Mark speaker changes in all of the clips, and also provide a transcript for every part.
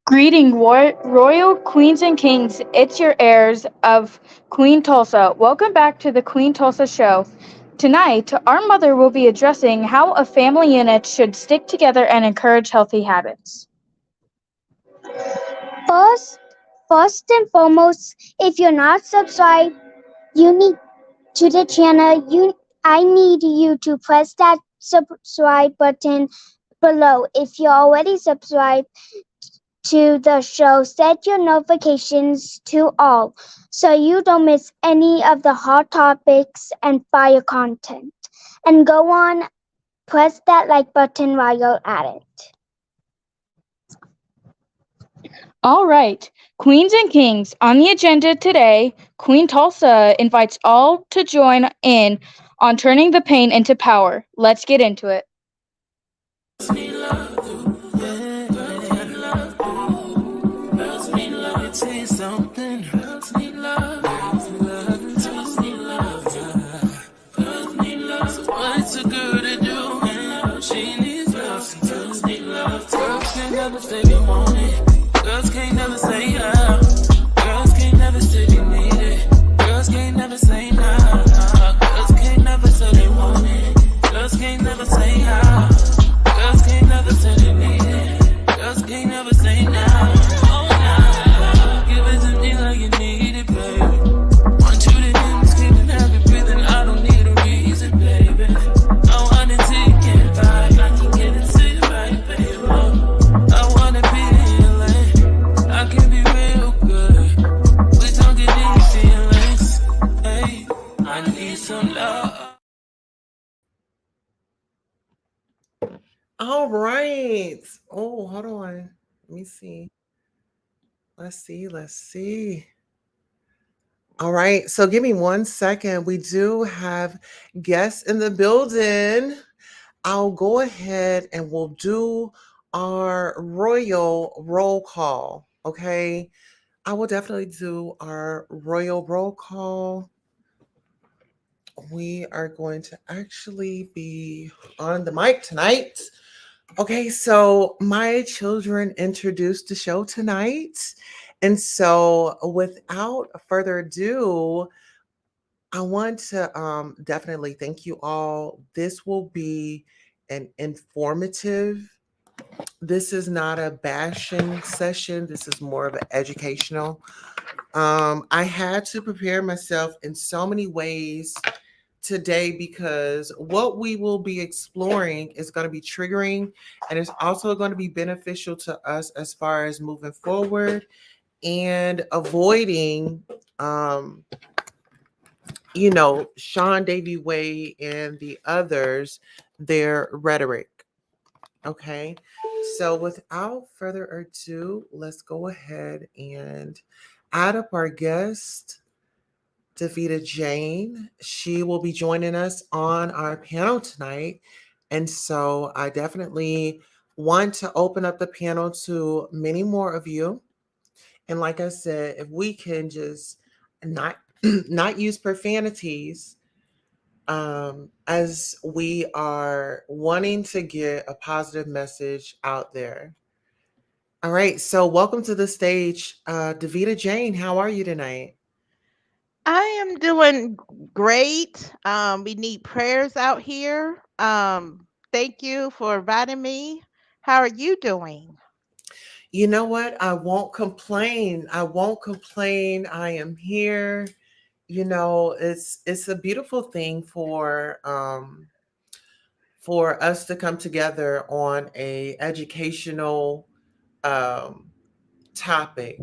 Speaker 1: Greeting, royal queens and kings. It's your heirs of Queen Tulsa. Welcome back to the Queen Tulsa Show. Tonight, our mother will be addressing how a family unit should stick together and encourage healthy habits.
Speaker 2: First, first and foremost, if you're not subscribed, you need to the channel. I need you to press that subscribe button below. If you're already subscribed to the show, set your notifications to all so you don't miss any of the hot topics and fire content. And go on, press that like button while you're at it.
Speaker 1: All right, queens and kings, on the agenda today, Queen Tulsa invites all to join in on turning the pain into power. Let's get into it.
Speaker 3: Girls can't never say yeah. Girls can't never say they need it. Girls can't never say nah. Girls can't never say they want it. Girls can't never say yeah. Girls can't never say they need it. Girls can't never say nah. Oh nah. Give it to me like you need it, baby. Want you to hear me screaming, have you breathing. I don't need a reason, baby. I want it till you can't vibe. I can get it to you right, baby. I wanna be I can be real good. We don't get any feelings. Hey, I need some love.
Speaker 4: All right. Oh, hold on. Let me see. Let's see. All right. So give me 1 second. We do have guests in the building. I'll go ahead and we'll do our royal roll call. Okay. I will definitely do our royal roll call. We are going to actually be on the mic tonight. Okay, so my children introduced the show tonight. And so without further ado, I want to definitely thank you all. This will be an informative. This is not a bashing session. This is more of an educational. I had to prepare myself in so many ways today because what we will be exploring is going to be triggering and it's also going to be beneficial to us as far as moving forward and avoiding Seandavieway and the others, their rhetoric. Okay, so without further ado, let's go ahead and add up our guest, Davita Jane. She will be joining us on our panel tonight. And so I definitely want to open up the panel to many more of you. And like I said, if we can just not not use profanities as we are wanting to get a positive message out there. All right, so welcome to the stage, Davita Jane. How are you tonight?
Speaker 5: I am doing great. We need prayers out here. Thank you for inviting me. How are you doing?
Speaker 4: You know what? I won't complain. I won't complain. I am here. It's a beautiful thing for us to come together on a educational um topic,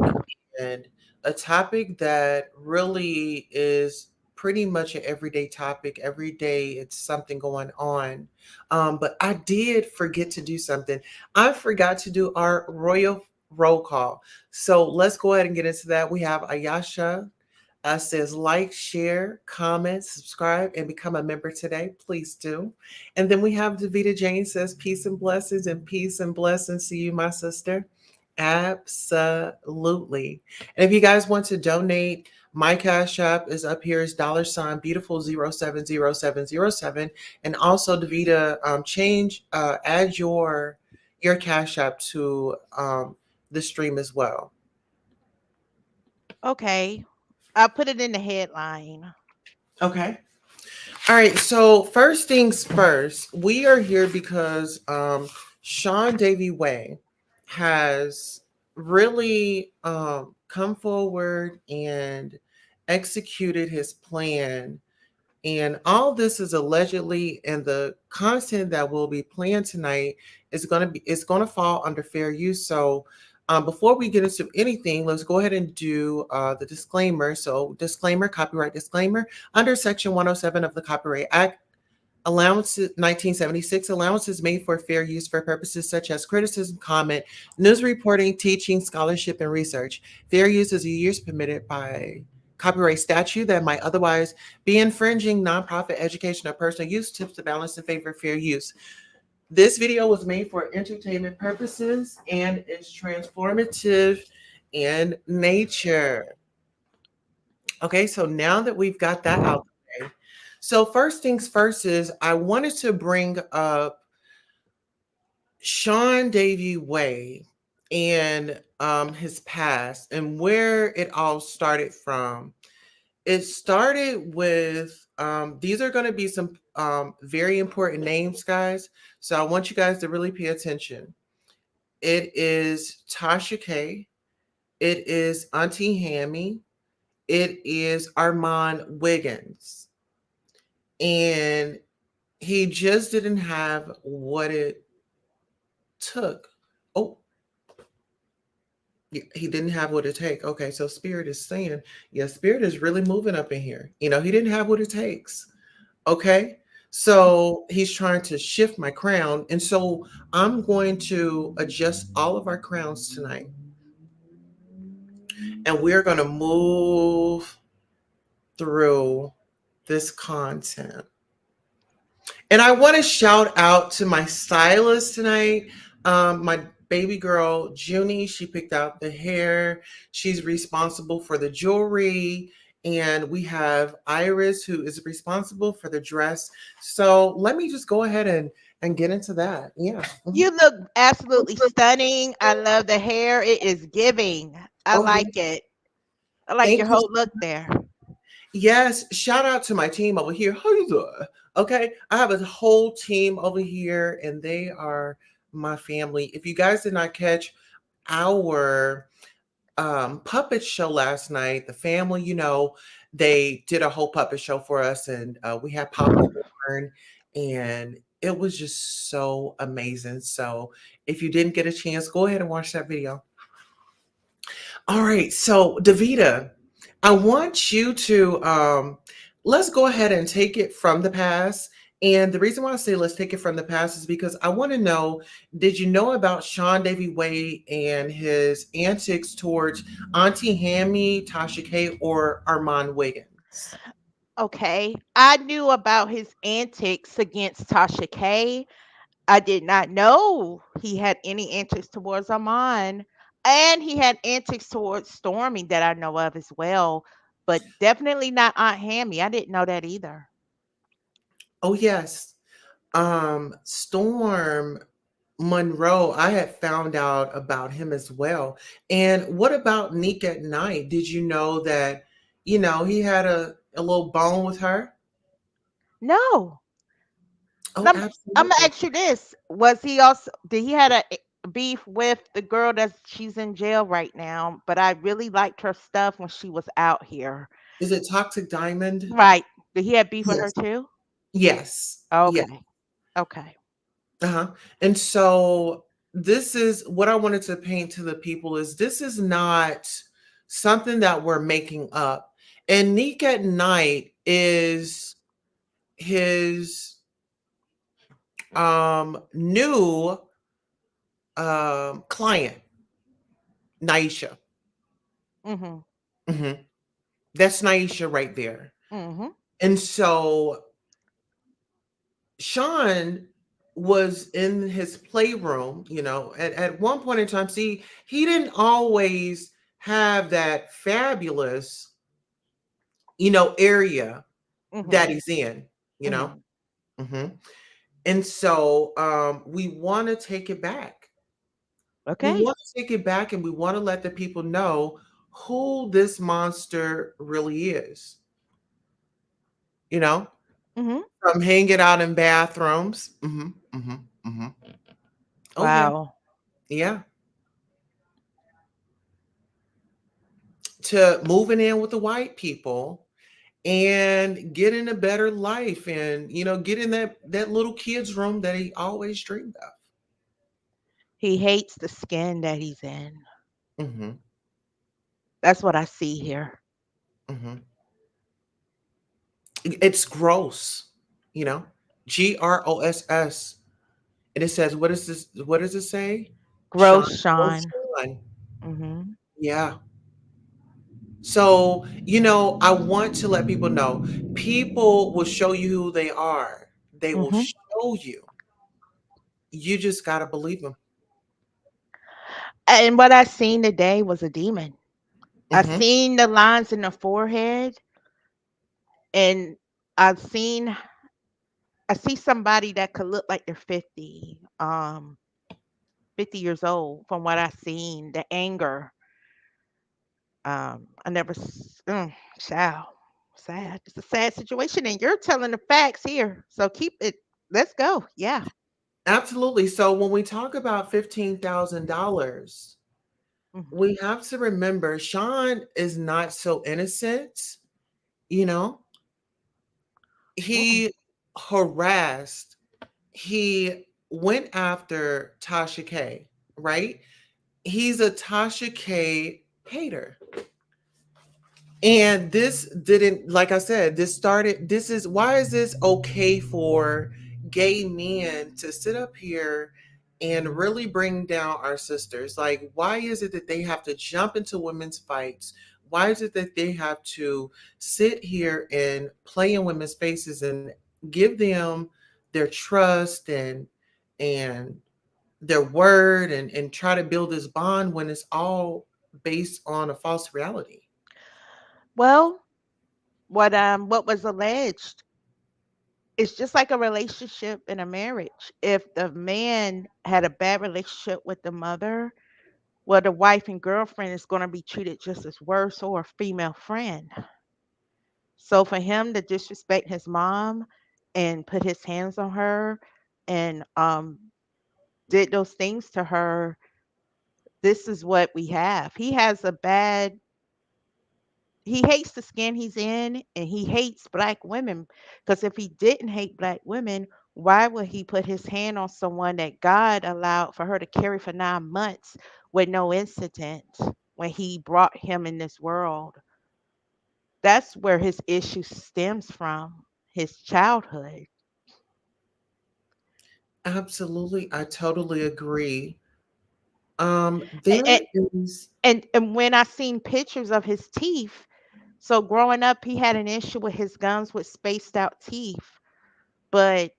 Speaker 4: and a topic that really is pretty much an everyday topic. Every day it's something going on. But I did forget to do something. I forgot to do our royal roll call. So let's go ahead and get into that. We have Ayasha says like, share, comment, subscribe, and become a member today. Please do. And then we have Davita Jane says peace and blessings to you, my sister. Absolutely. And if you guys want to donate My Cash App is up here is $ beautiful 070707. And also Davita, change add your Cash App to the stream as well.
Speaker 5: Okay. I'll put it in the headline.
Speaker 4: Okay. All right, so first things first, we are here because Seandavieway has really come forward and executed his plan. And all this is allegedly, and the content that will be playing tonight is going to fall under fair use. So before we get into anything, let's go ahead and do the disclaimer. So disclaimer, copyright disclaimer, under Section 107 of the Copyright Act. Allowances 1976 allowances made for fair use for purposes such as criticism, comment, news reporting, teaching, scholarship, and research. Fair use is a use permitted by copyright statute that might otherwise be infringing nonprofit education or personal use, tips the balance in favor of fair use. This video was made for entertainment purposes and is transformative in nature. Okay, so now that we've got that out of the way, so first things first is I wanted to bring up Seandavieway and his past and where it all started from. It started with these are going to be some very important names, guys. So I want you guys to really pay attention. It is Tasha K. It is Auntie Hammy. It is Armand Wiggins. And he just didn't have what it took. Oh, he didn't have what it takes. Okay, so Spirit is saying, yeah, Spirit is really moving up in here. You know, he didn't have what it takes. Okay, so he's trying to shift my crown. And so I'm going to adjust all of our crowns tonight. And we're going to move through this content. And I want to shout out to my stylist tonight, my baby girl, Junie. She picked out the hair. She's responsible for the jewelry. And we have Iris, who is responsible for the dress. So let me just go ahead and get into that. Yeah.
Speaker 5: You look absolutely stunning. I love the hair. It is giving. I
Speaker 4: Oh, yeah.
Speaker 5: like it. I like
Speaker 4: Thank
Speaker 5: your
Speaker 4: you.
Speaker 5: whole look there.
Speaker 4: Yes. Shout out to my team over here. How you doing? Okay. I have a whole team over here, and they are my family. If you guys did not catch our puppet show last night, the family, you know, they did a whole puppet show for us, and we had popcorn, and it was just so amazing. So if you didn't get a chance, go ahead and watch that video. All right, so Davita, I want you to let's go ahead and take it from the past. And the reason why I say let's take it from the past is because I want to know, did you know about Seandavieway and his antics towards Auntie Hammy, Tasha K, or Armand Wiggins?
Speaker 5: Okay. I knew about his antics against Tasha K. I did not know he had any antics towards Armand. And he had antics towards Stormy that I know of as well. But definitely not Aunt Hammy. I didn't know that either.
Speaker 4: Oh yes. Storm Monroe, I had found out about him as well. And what about Neek at Night? Did you know that, you know, he had a little bone with her?
Speaker 5: No.
Speaker 4: Oh,
Speaker 5: I'm gonna
Speaker 4: absolutely.
Speaker 5: ask you this: Was he also did he had a beef with the girl that she's in jail right now? But I really liked her stuff when she was out here.
Speaker 4: Is it Toxic Diamond?
Speaker 5: Right? Did he have beef with her
Speaker 4: Yes.
Speaker 5: too?
Speaker 4: Yes. Yes.
Speaker 5: Okay. Okay.
Speaker 4: Uh-huh. And so this is what I wanted to paint to the people is this is not something that we're making up. And Neek at Night is his new client, Naisha.
Speaker 5: Mhm.
Speaker 4: hmm That's Naisha right there.
Speaker 5: Mhm.
Speaker 4: And so Sean was in his playroom, you know, at one point in time. See, he didn't always have that fabulous area that
Speaker 5: Mhm.
Speaker 4: he's in, you know.
Speaker 5: Mhm.
Speaker 4: hmm And so we want to take it back. We
Speaker 5: Okay.
Speaker 4: want to take it back and we want to let the people know who this monster really is, you know,
Speaker 5: Mhm.
Speaker 4: from hanging out in bathrooms. Hmm. Oh, yeah.
Speaker 5: Wow.
Speaker 4: Yeah. To moving in with the white people and getting a better life and, getting that little kid's room that he always dreamed
Speaker 5: He hates the skin that he's in.
Speaker 4: of.
Speaker 5: That's what I see here.
Speaker 4: Hmm. It's gross, you know, Gross. And it says, what is this? What does it say? Sean,
Speaker 5: Gross,
Speaker 4: oh,
Speaker 5: Sean.
Speaker 4: Sean.
Speaker 5: Mhm.
Speaker 4: Yeah. So, I want to let people know people will show you who they are. They will
Speaker 5: Mhm.
Speaker 4: show you. You just got to believe them.
Speaker 5: And what I seen today was a demon. I
Speaker 4: Hmm.
Speaker 5: seen the lines in the forehead, and I've seen I see somebody that could look like they're 50, 50 years old from what I seen, the anger. I never child. Sad. It's a sad situation and you're telling the facts here. So keep it. Let's go. Yeah.
Speaker 4: Absolutely. So when we talk about $15,000,
Speaker 5: Mhm.
Speaker 4: we have to remember Sean is not so innocent. You know,
Speaker 5: Mm-mm.
Speaker 4: he harassed, he went after Tasha K, right? He's a Tasha K hater. And this didn't, like I said, this is why is this okay for gay men to sit up here and really bring down our sisters? Like, why is it that they have to jump into women's fights? Why is it that they have to sit here and play in women's faces and give them their trust and their word and try to build this bond when it's all based on a false reality?
Speaker 5: Well, what was alleged is just like a relationship in a marriage. If the man had a bad relationship with the mother, well, the wife and girlfriend is going to be treated just as worse or a female friend. So for him to disrespect his mom and put his hands on her and did those things to her, this is what we have. He hates the skin he's in and he hates black women because if he didn't hate black women, why would he put his hand on someone that God allowed for her to carry for 9 months with no incident when he brought him in this world? That's where his issue stems from, his childhood.
Speaker 4: Absolutely, I totally agree.
Speaker 5: And,
Speaker 4: There is
Speaker 5: and when I seen pictures of his teeth, so growing up, he had an issue with his gums with spaced out teeth. But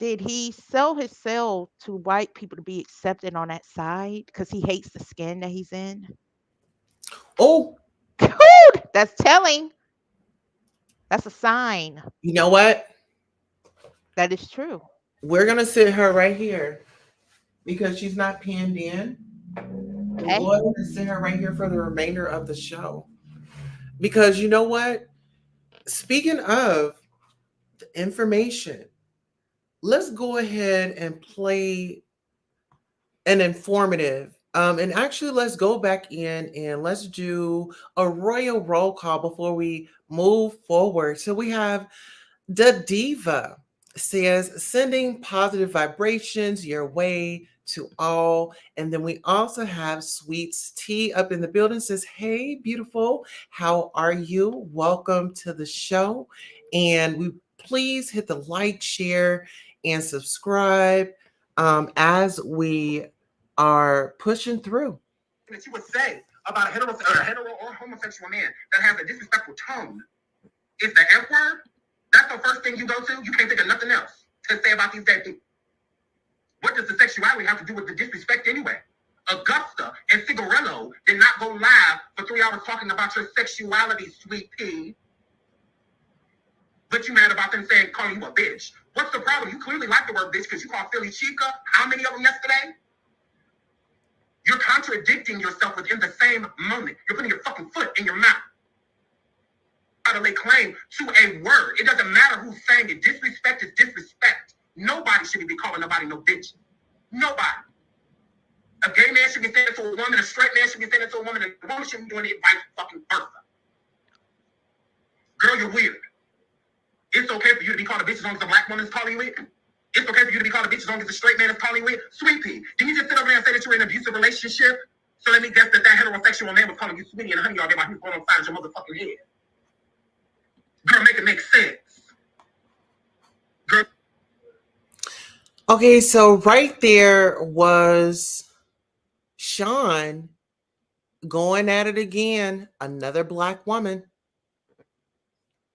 Speaker 5: did he sell his cell to white people to be accepted on that side because he hates the skin that he's in?
Speaker 4: oh,
Speaker 5: Dude, that's telling. That's a sign
Speaker 4: you know what?
Speaker 5: that is true.
Speaker 4: We're gonna sit her right here because she's not pinned in. We'll
Speaker 5: Okay.
Speaker 4: go ahead and sit her right here for the remainder of the show. Because you know what? Speaking of the information, let's go ahead and play an informative. And actually, let's go back in and let's do a royal roll call before we move forward. So we have the diva says sending positive vibrations your way to all. And then we also have Sweets T up in the building says, hey, beautiful, how are you? Welcome to the show. And we please hit the like, share, and subscribe as we are pushing through.
Speaker 6: That you would say about a hetero or homosexual man that has a disrespectful tone is the F word. That's the first thing you go to. You can't think of nothing else to say about these dead people. What does the sexuality have to do with the disrespect anyway? Augusta and Cigarello did not go live for 3 hours talking about your sexuality, sweet pea. But you mad about them saying, calling you a bitch. What's the problem? You clearly like the word bitch because you called Philly Chica. How many of them yesterday? You're contradicting yourself within the same moment. You're putting your fucking foot in your mouth. How to lay claim to a word. It doesn't matter who's saying it. Disrespect is disrespect. Nobody should be calling nobody no bitch. Nobody. A gay man should be saying it to a woman. A straight man should be saying it to a woman. And a woman should be doing it vice fucking versa. Girl, you're weird. It's okay for you to be called a bitch as long as a black woman is calling you it. It's okay for you to be called a bitch as long as a straight man is calling you it. Sweet pea, didn't you just sit over there and say that you're in an abusive relationship? So let me guess that heterosexual man was calling you sweetie and honey all day while he was going on side of your motherfucking head. Girl, make it make sense. Girl.
Speaker 4: Okay, so right there was Sean going at it again. Another black woman.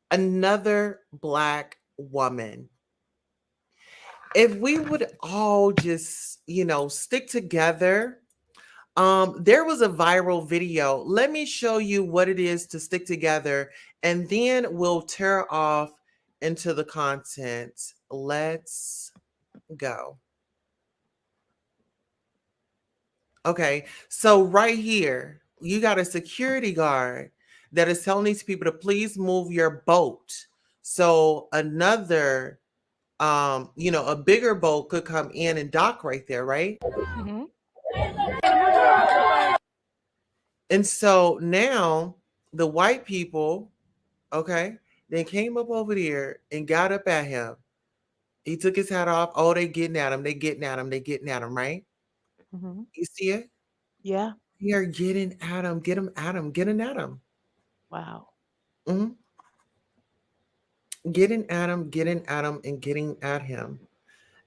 Speaker 4: Another black woman. If we would all just, stick together. There was a viral video. Let me show you what it is to stick together, and then we'll tear off into the content. Let's go. Okay, so right here, you got a security guard that is telling these people to please move your boat. So another, a bigger boat could come in and dock right there, right?
Speaker 5: Mm-hmm.
Speaker 4: And so now the white people, okay, they came up over there and got up at him. He took his hat off. Oh, they getting at him. They getting at him. They getting at him, right?
Speaker 5: Mm-hmm.
Speaker 4: You see it?
Speaker 5: Yeah.
Speaker 4: They are getting at him. Get him at him. Getting at him.
Speaker 5: Wow.
Speaker 4: Mm-hmm. Getting at him, and getting at him.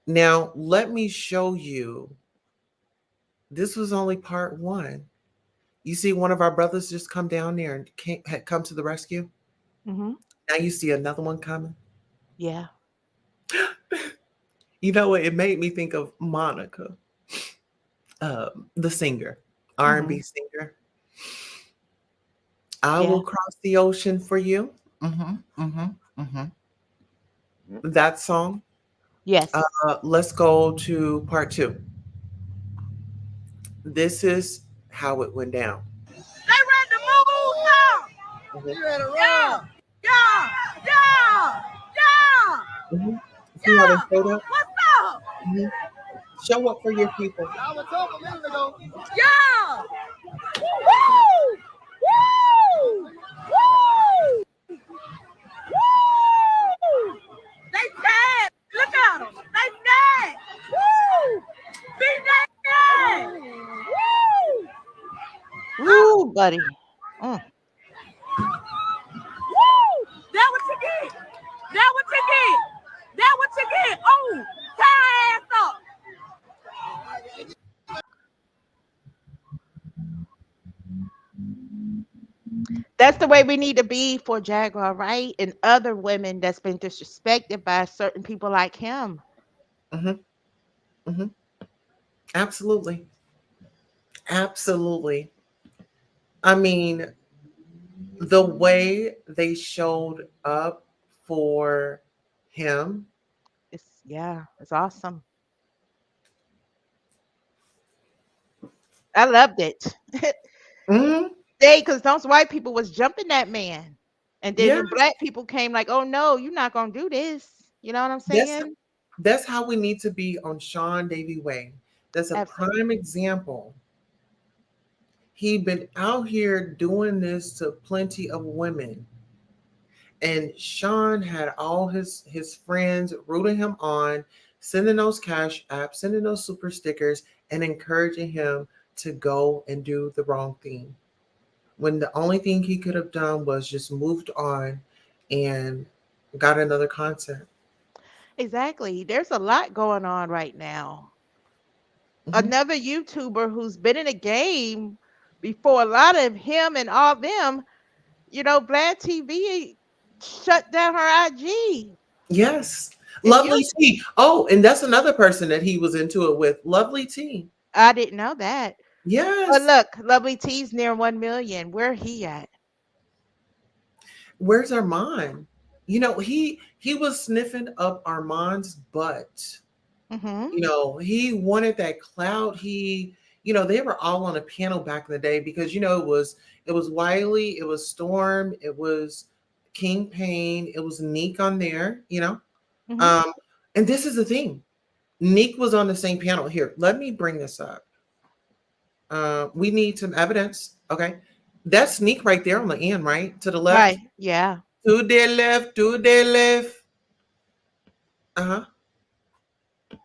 Speaker 4: Now, let me show you. This was only part one. You see one of our brothers just come down there and had come to the rescue.
Speaker 5: Mm-hmm.
Speaker 4: Now you see another one coming.
Speaker 5: Yeah.
Speaker 4: You know what? It made me think of Monica, the singer, R&B singer. I will cross the ocean for you. That song.
Speaker 5: Yes.
Speaker 4: Let's go to part two. This is how it went down.
Speaker 7: They ready to move now.
Speaker 4: Mhm.
Speaker 7: Yeah.
Speaker 4: See how they showed up?
Speaker 7: What's up?
Speaker 4: Mhm. Show up for your people.
Speaker 7: I was up a minute ago. Yeah. Woo! Woo! Woo! Woo! They sad. Look at them. They sad. Woo! Be sad. Woo!
Speaker 5: Woo, buddy.
Speaker 7: Woo! That what you get. That what you get. That what you get. Oh, tie ass up.
Speaker 5: That's the way we need to be for Jaguar, right? And other women that's been disrespected by certain people like him.
Speaker 4: Absolutely. Absolutely. I mean, the way they showed up for him.
Speaker 5: It's awesome. I loved it.
Speaker 4: Mhm.
Speaker 5: Because those white people was jumping that man. And then
Speaker 4: Yeah.
Speaker 5: the black people came like, oh no, you're not gonna do this. You know what I'm saying?
Speaker 4: That's how we need to be on Seandavieway. That's a
Speaker 5: Absolutely.
Speaker 4: prime example. He'd been out here doing this to plenty of women. And Sean had all his friends rooting him on, sending those cash apps, sending those super stickers, and encouraging him to go and do the wrong thing. When the only thing he could have done was just moved on and got another content.
Speaker 5: Exactly. There's a lot going on right now.
Speaker 4: Mhm.
Speaker 5: Another YouTuber who's been in the game before a lot of him and all them, Vlad TV shut down her IG.
Speaker 4: Yes.
Speaker 5: And
Speaker 4: Lovely T. Oh, and that's another person that he was into it with. Lovely T.
Speaker 5: I didn't know that. Oh,
Speaker 4: Yes.
Speaker 5: look, Lovely T's near 1 million. Where he at?
Speaker 4: Where's Armand? He was sniffing up Armand's butt.
Speaker 5: Mm-hmm.
Speaker 4: He wanted that clout. They were all on a panel back in the day because it was Wiley, it was Storm, it was King Payne, it was Neek on there.
Speaker 5: Mm-hmm.
Speaker 4: Um, and this is the thing. Neek was on the same panel. Here, let me bring this up. We need some evidence. Okay. That's Neek right there on the end, right? To the left.
Speaker 5: Right. Yeah.
Speaker 4: To their left, to their left. Uh-huh.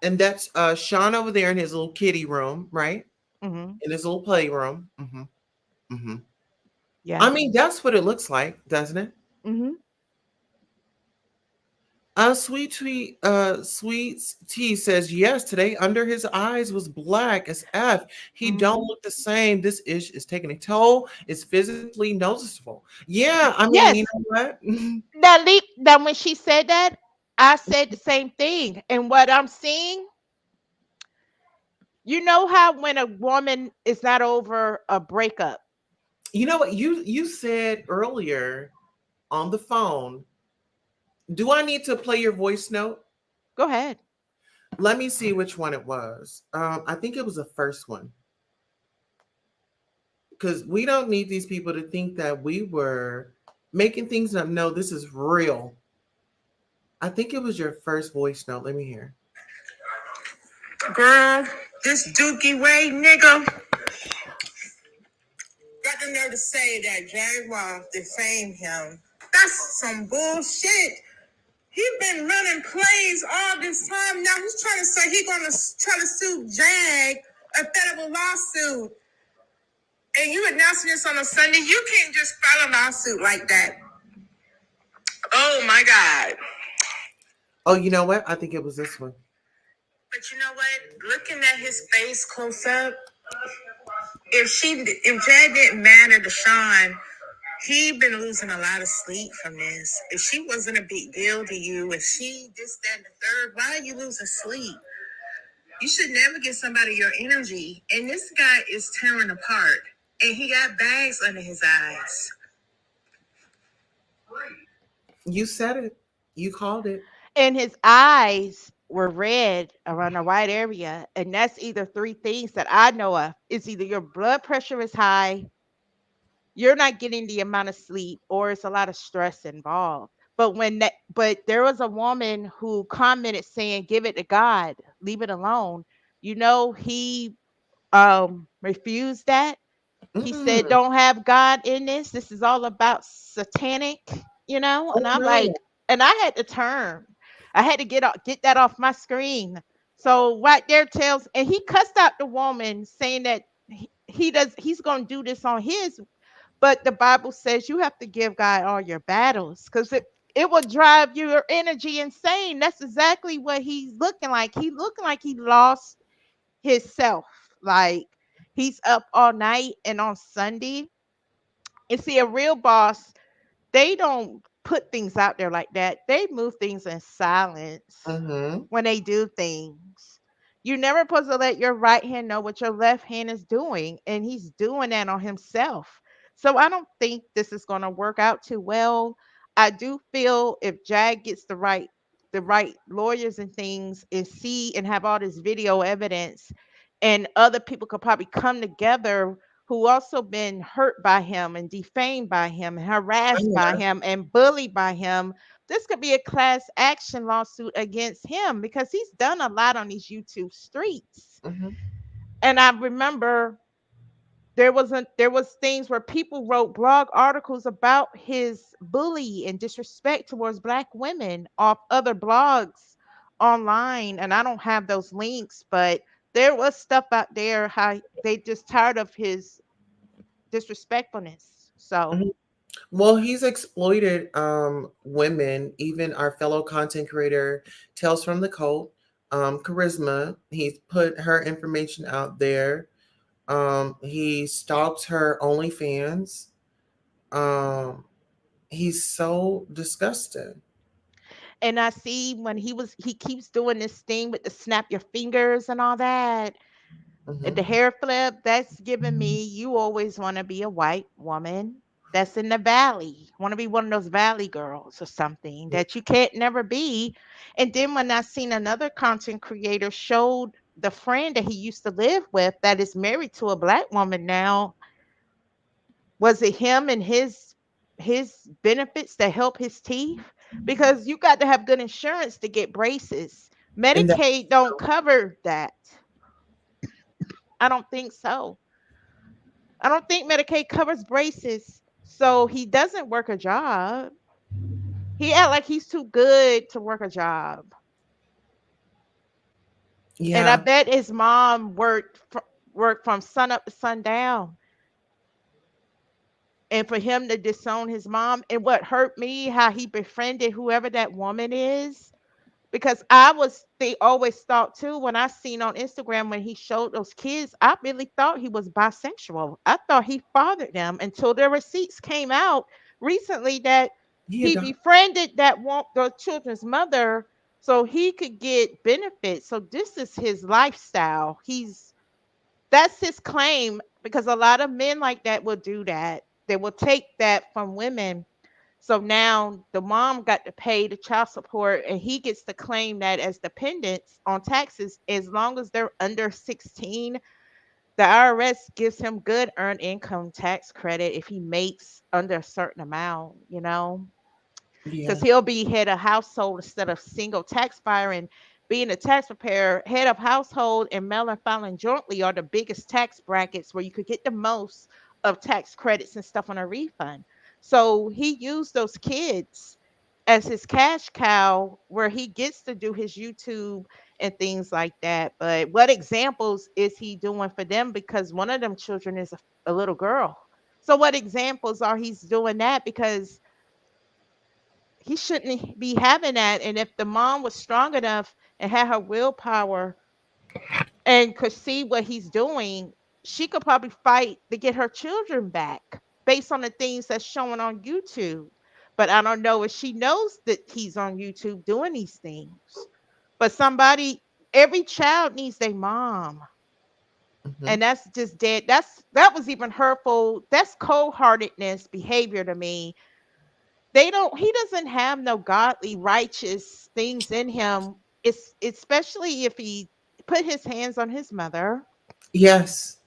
Speaker 4: And that's Sean over there in his little kitty room, right?
Speaker 5: Mm-hmm.
Speaker 4: In his little playroom. Hmm. I
Speaker 5: Yeah.
Speaker 4: mean, that's what it looks like, doesn't it?
Speaker 5: Mm-hmm.
Speaker 4: Sweet T says yes. Today, under his eyes was black as F. He don't
Speaker 5: Mm-hmm.
Speaker 4: look the same. This ish is taking a toll. It's physically noticeable. Yeah, I mean, you
Speaker 5: Yes.
Speaker 4: know what?
Speaker 5: Now when she said that, I said the same thing. And what I'm seeing, you know how when a woman is not over a breakup.
Speaker 4: You know what you said earlier on the phone. Do I need to play your voice note?
Speaker 5: Go ahead.
Speaker 4: Let me see which one it was. I think it was the first one because we don't need these people to think that we were making things up. No, this is real. I think it was your first voice note. Let me hear.
Speaker 6: Girl, this Dookie Ray nigga got the nerve to say that Jaguar defamed him. That's some bullshit. He been running plays all this time. Now he's trying to say he gonna try to sue Jag, a federal lawsuit. And you announcing this on a Sunday, you can't just file a lawsuit like that. Oh my God.
Speaker 4: Oh, you know what? I think it was this one.
Speaker 6: But you know what? Looking at his face close up, if Jag didn't matter to Sean, he been losing a lot of sleep from this. If she wasn't a big deal to you, if she this, that, and the third, why are you losing sleep? You should never give somebody your energy. And this guy is tearing apart. And he got bags under his eyes.
Speaker 4: You said it. You called it.
Speaker 5: And his eyes were red around the white area. And that's either three things that I know of. It's either your blood pressure is high, you're not getting the amount of sleep, or it's a lot of stress involved. But there was a woman who commented saying, "Give it to God, leave it alone." He refused that. He said,
Speaker 4: Mm-mm.
Speaker 5: "Don't have God in this. This is all about satanic." And
Speaker 4: Oh
Speaker 5: I'm
Speaker 4: no.
Speaker 5: like, and I had to turn. I had to get that off my screen. So right there tells, and he cussed out the woman saying that he's going to do this on his, but the Bible says you have to give God all your battles because it will drive your energy insane. That's exactly what he's looking like. He looking like he lost himself. Like he's up all night and on Sunday. And see, a real boss, they don't put things out there like that. They move things in silence
Speaker 4: Mm-hmm.
Speaker 5: when they do things. You're never supposed to let your right hand know what your left hand is doing, and he's doing that on himself. So I don't think this is going to work out too well. I do feel if Jag gets the right lawyers and things and see and have all this video evidence, and other people could probably come together who also been hurt by him and defamed by him and harassed by
Speaker 4: Yeah.
Speaker 5: him and bullied by him, this could be a class action lawsuit against him because he's done a lot on these YouTube streets.
Speaker 4: Mm-hmm.
Speaker 5: And I remember there was things where people wrote blog articles about his bully and disrespect towards black women off other blogs online, and I don't have those links, but there was stuff out there how they just tired of his disrespectfulness. So
Speaker 4: Mm-hmm. Well, he's exploited women, even our fellow content creator Tales from the Cult, Charisma. He's put her information out there. He stalks her OnlyFans. Um, he's so disgusted.
Speaker 5: and I see when he keeps doing this thing with the snap your fingers and all that. And the
Speaker 4: Hmm.
Speaker 5: hair flip, that's giving me you always want to be a white woman that's in the valley. Want to be one of those valley girls or something that you can't never be. And then when I seen another content creator showed the friend that he used to live with that is married to a black woman now, was it him and his benefits that help his teeth? Because you got to have good insurance to get braces.
Speaker 4: And that,
Speaker 5: Medicaid don't cover that. I don't think so. I don't think Medicaid covers braces. So he doesn't work a job. He act like he's too good to work a job. And I
Speaker 4: yeah,
Speaker 5: bet his mom worked from sun up to sundown. And for him to disown his mom, and what hurt me, how he befriended whoever that woman is, because they always thought too, when I seen on Instagram when he showed those kids, I really thought he was bisexual. I thought he fathered them until their receipts came out recently that
Speaker 4: he
Speaker 5: he
Speaker 4: adopted.
Speaker 5: befriended the children's mother so he could get benefits. So this is his lifestyle. That's his claim, because a lot of men like that will do that. They will take that from women. So now the mom got to pay the child support and he gets to claim that as dependents on taxes as long as they're under 16. The IRS gives him good earned income tax credit if he makes under a certain amount, because
Speaker 4: Yeah,
Speaker 5: he'll be head of household instead of single taxpayer. And being a tax preparer, head of household and mail and filing jointly are the biggest tax brackets where you could get the most of tax credits and stuff on a refund. So he used those kids as his cash cow where he gets to do his YouTube and things like that. But what examples is he doing for them? Because one of them children is a little girl. So what examples are he's doing that? Because he shouldn't be having that. And if the mom was strong enough and had her willpower and could see what he's doing, she could probably fight to get her children back based on the things that's showing on YouTube. But I don't know if she knows that he's on YouTube doing these things. But every child needs their mom.
Speaker 4: hmm,
Speaker 5: And that's just dead. That was even hurtful. That's cold-heartedness behavior to me. He doesn't have no godly righteous things in him. It's especially if he put his hands on his mother,
Speaker 4: yes.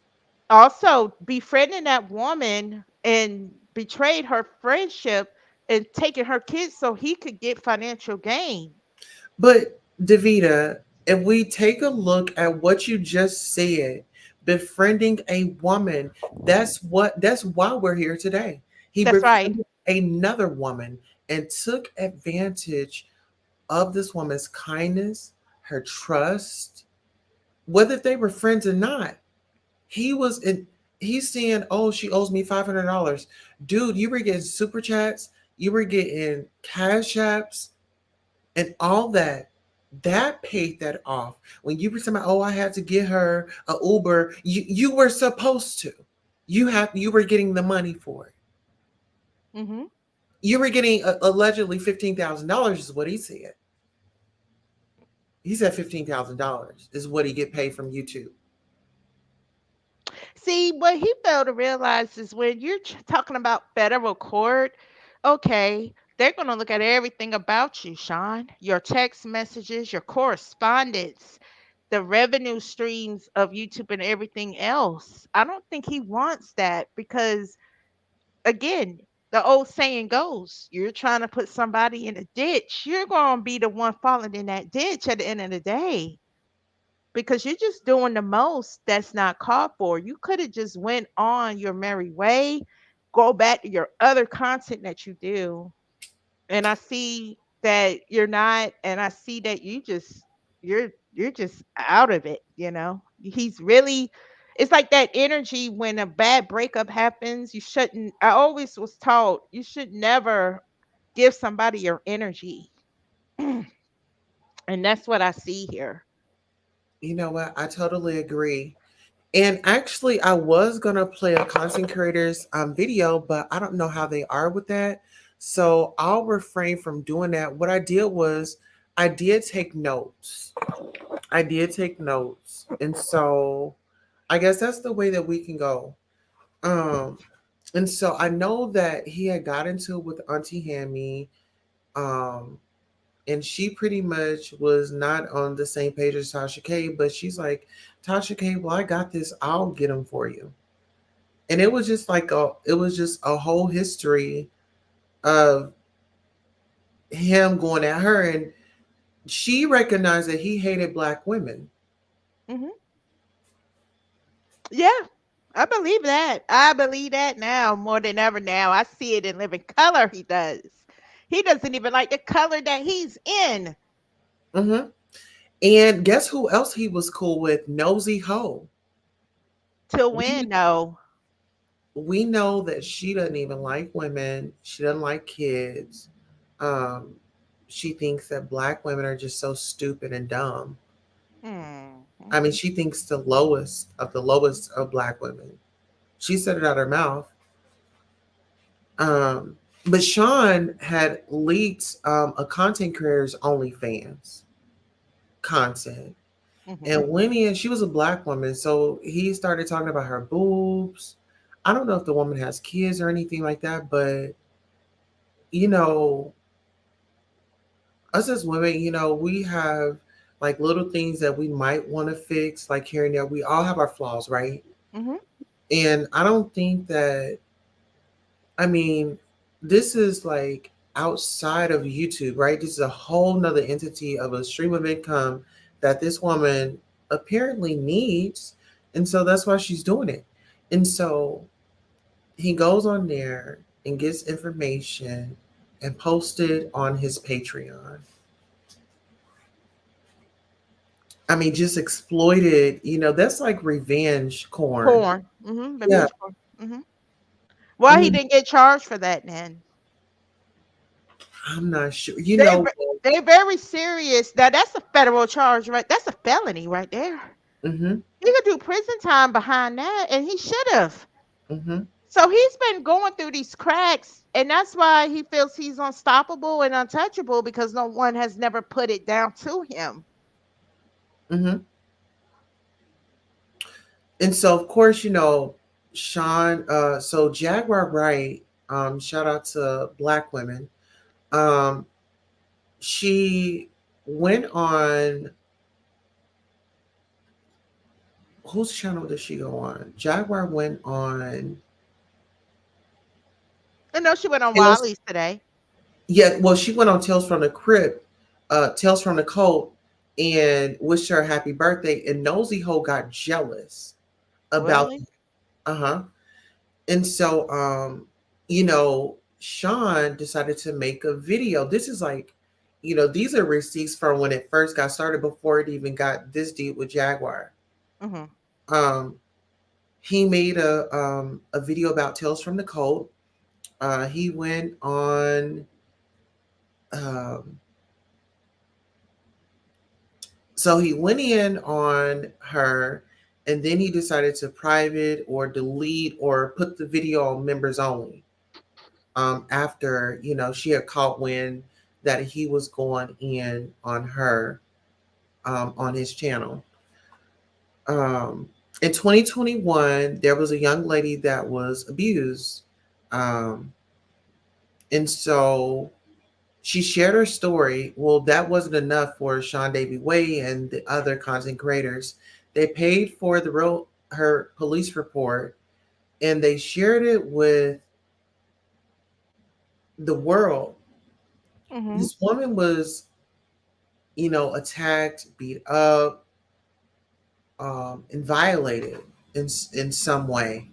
Speaker 5: also befriending that woman and betrayed her friendship and taking her kids so he could get financial gain.
Speaker 4: But Davita, if we take a look at what you just said, befriending a woman, that's why we're here today. He
Speaker 5: That's right.
Speaker 4: befriended another woman and took advantage of this woman's kindness, her trust, whether they were friends or not. He was in he's saying, oh, she owes me $500. Dude, you were getting super chats, you were getting cash apps and all that. That paid that off. When you were saying, oh, I had to get her a Uber, you were supposed to. You were getting the money for it.
Speaker 5: Hmm.
Speaker 4: You were getting allegedly $15,000 is what he said. He said $15,000 is what he get paid from YouTube.
Speaker 5: See, what he failed to realize is when you're talking about federal court, okay, they're going to look at everything about you, Sean. Your text messages, your correspondence, the revenue streams of YouTube and everything else. I don't think he wants that because, again, the old saying goes, you're trying to put somebody in a ditch, you're going to be the one falling in that ditch at the end of the day because you're just doing the most that's not called for. You could have just went on your merry way, go back to your other content that you do. And I see that you're not, and I see that you're just out of it. He's really it's like that energy when a bad breakup happens, you shouldn't I always was taught you should never give somebody your energy. And that's what I see here.
Speaker 4: You know what? I totally agree. And actually, I was gonna play a content creators video, but I don't know how they are with that. So I'll refrain from doing that. What I did was I did take notes. I did take notes. And so I guess that's the way that we can go. Um, and so I know that he had got into it with Auntie Hammy, um, and she pretty much was not on the same page as Tasha K. But she's like, Tasha K, well, I got this. I'll get him for you. And it was just a whole history of him going at her, and she recognized that he hated black women.
Speaker 5: Hmm. Yeah, I believe that. I believe that now more than ever now. I see it in living color. He does. He doesn't even like the color that he's in.
Speaker 4: Hmm. And guess who else he was cool with? Nosy Ho.
Speaker 5: Till
Speaker 4: We
Speaker 5: when? No.
Speaker 4: we know that she doesn't even like women. She doesn't like kids. Um, she thinks that black women are just so stupid and dumb.
Speaker 5: Hmm.
Speaker 4: I mean, she thinks the lowest of black women. She said it out her mouth. Um, but Sean had leaked a content creator's OnlyFans content.
Speaker 5: Hmm.
Speaker 4: And Winnie, and she was a black woman, so he started talking about her boobs. I don't know if the woman has kids or anything like that, but you know, us as women, we have like little things that we might want to fix, like here and there. We all have our flaws, right?
Speaker 5: Hmm.
Speaker 4: And I don't think that, I mean, this is like outside of YouTube, right? This is a whole nother entity of a stream of income that this woman apparently needs. And so that's why she's doing it. And so he goes on there and gets information and posts it on his Patreon. I mean, just exploited, that's like revenge corn.
Speaker 5: Porn. Hmm.
Speaker 4: Yeah.
Speaker 5: Revenge porn. Hmm.
Speaker 4: I
Speaker 5: Why he
Speaker 4: mean,
Speaker 5: didn't get charged for that then?
Speaker 4: I'm not sure.
Speaker 5: They they very serious. Now that's a federal charge, right? That's a felony right there.
Speaker 4: Mm-hmm,
Speaker 5: He could do prison time behind that, and he should have.
Speaker 4: mm-hmm,
Speaker 5: So he's been going through these cracks, and that's why he feels he's unstoppable and untouchable because no one has never put it down to him.
Speaker 4: mm-hmm. And so, of course, Sean, so Jaguar Wright, shout out to Black women. Um, she went on, whose channel did she go on? Jaguar went on
Speaker 5: I know she went on
Speaker 4: Tales,
Speaker 5: Wiley's today.
Speaker 4: yeah, well, she went on Tales from the Crypt, Tales from the Cult, and wished her a happy birthday. And Nosy Ho got jealous about,
Speaker 5: Really?
Speaker 4: uh-huh. And so, you know, Sean decided to make a video. This is like, these are receipts from when it first got started before it even got this deep with Jaguar.
Speaker 5: Hmm.
Speaker 4: Um, he made a video about Tales from the Cult. He went on, um, so he went in on her, and then he decided to private or delete or put the video on members only. After she had caught wind that he was going in on her, on his channel. um, in 2021 there was a young lady that was abused, um, and so she shared her story. Well, that wasn't enough for Seandavieway and the other content creators. They paid for her police report, and they shared it with the world.
Speaker 5: Hmm.
Speaker 4: This woman was attacked, beat up, and violated in some way.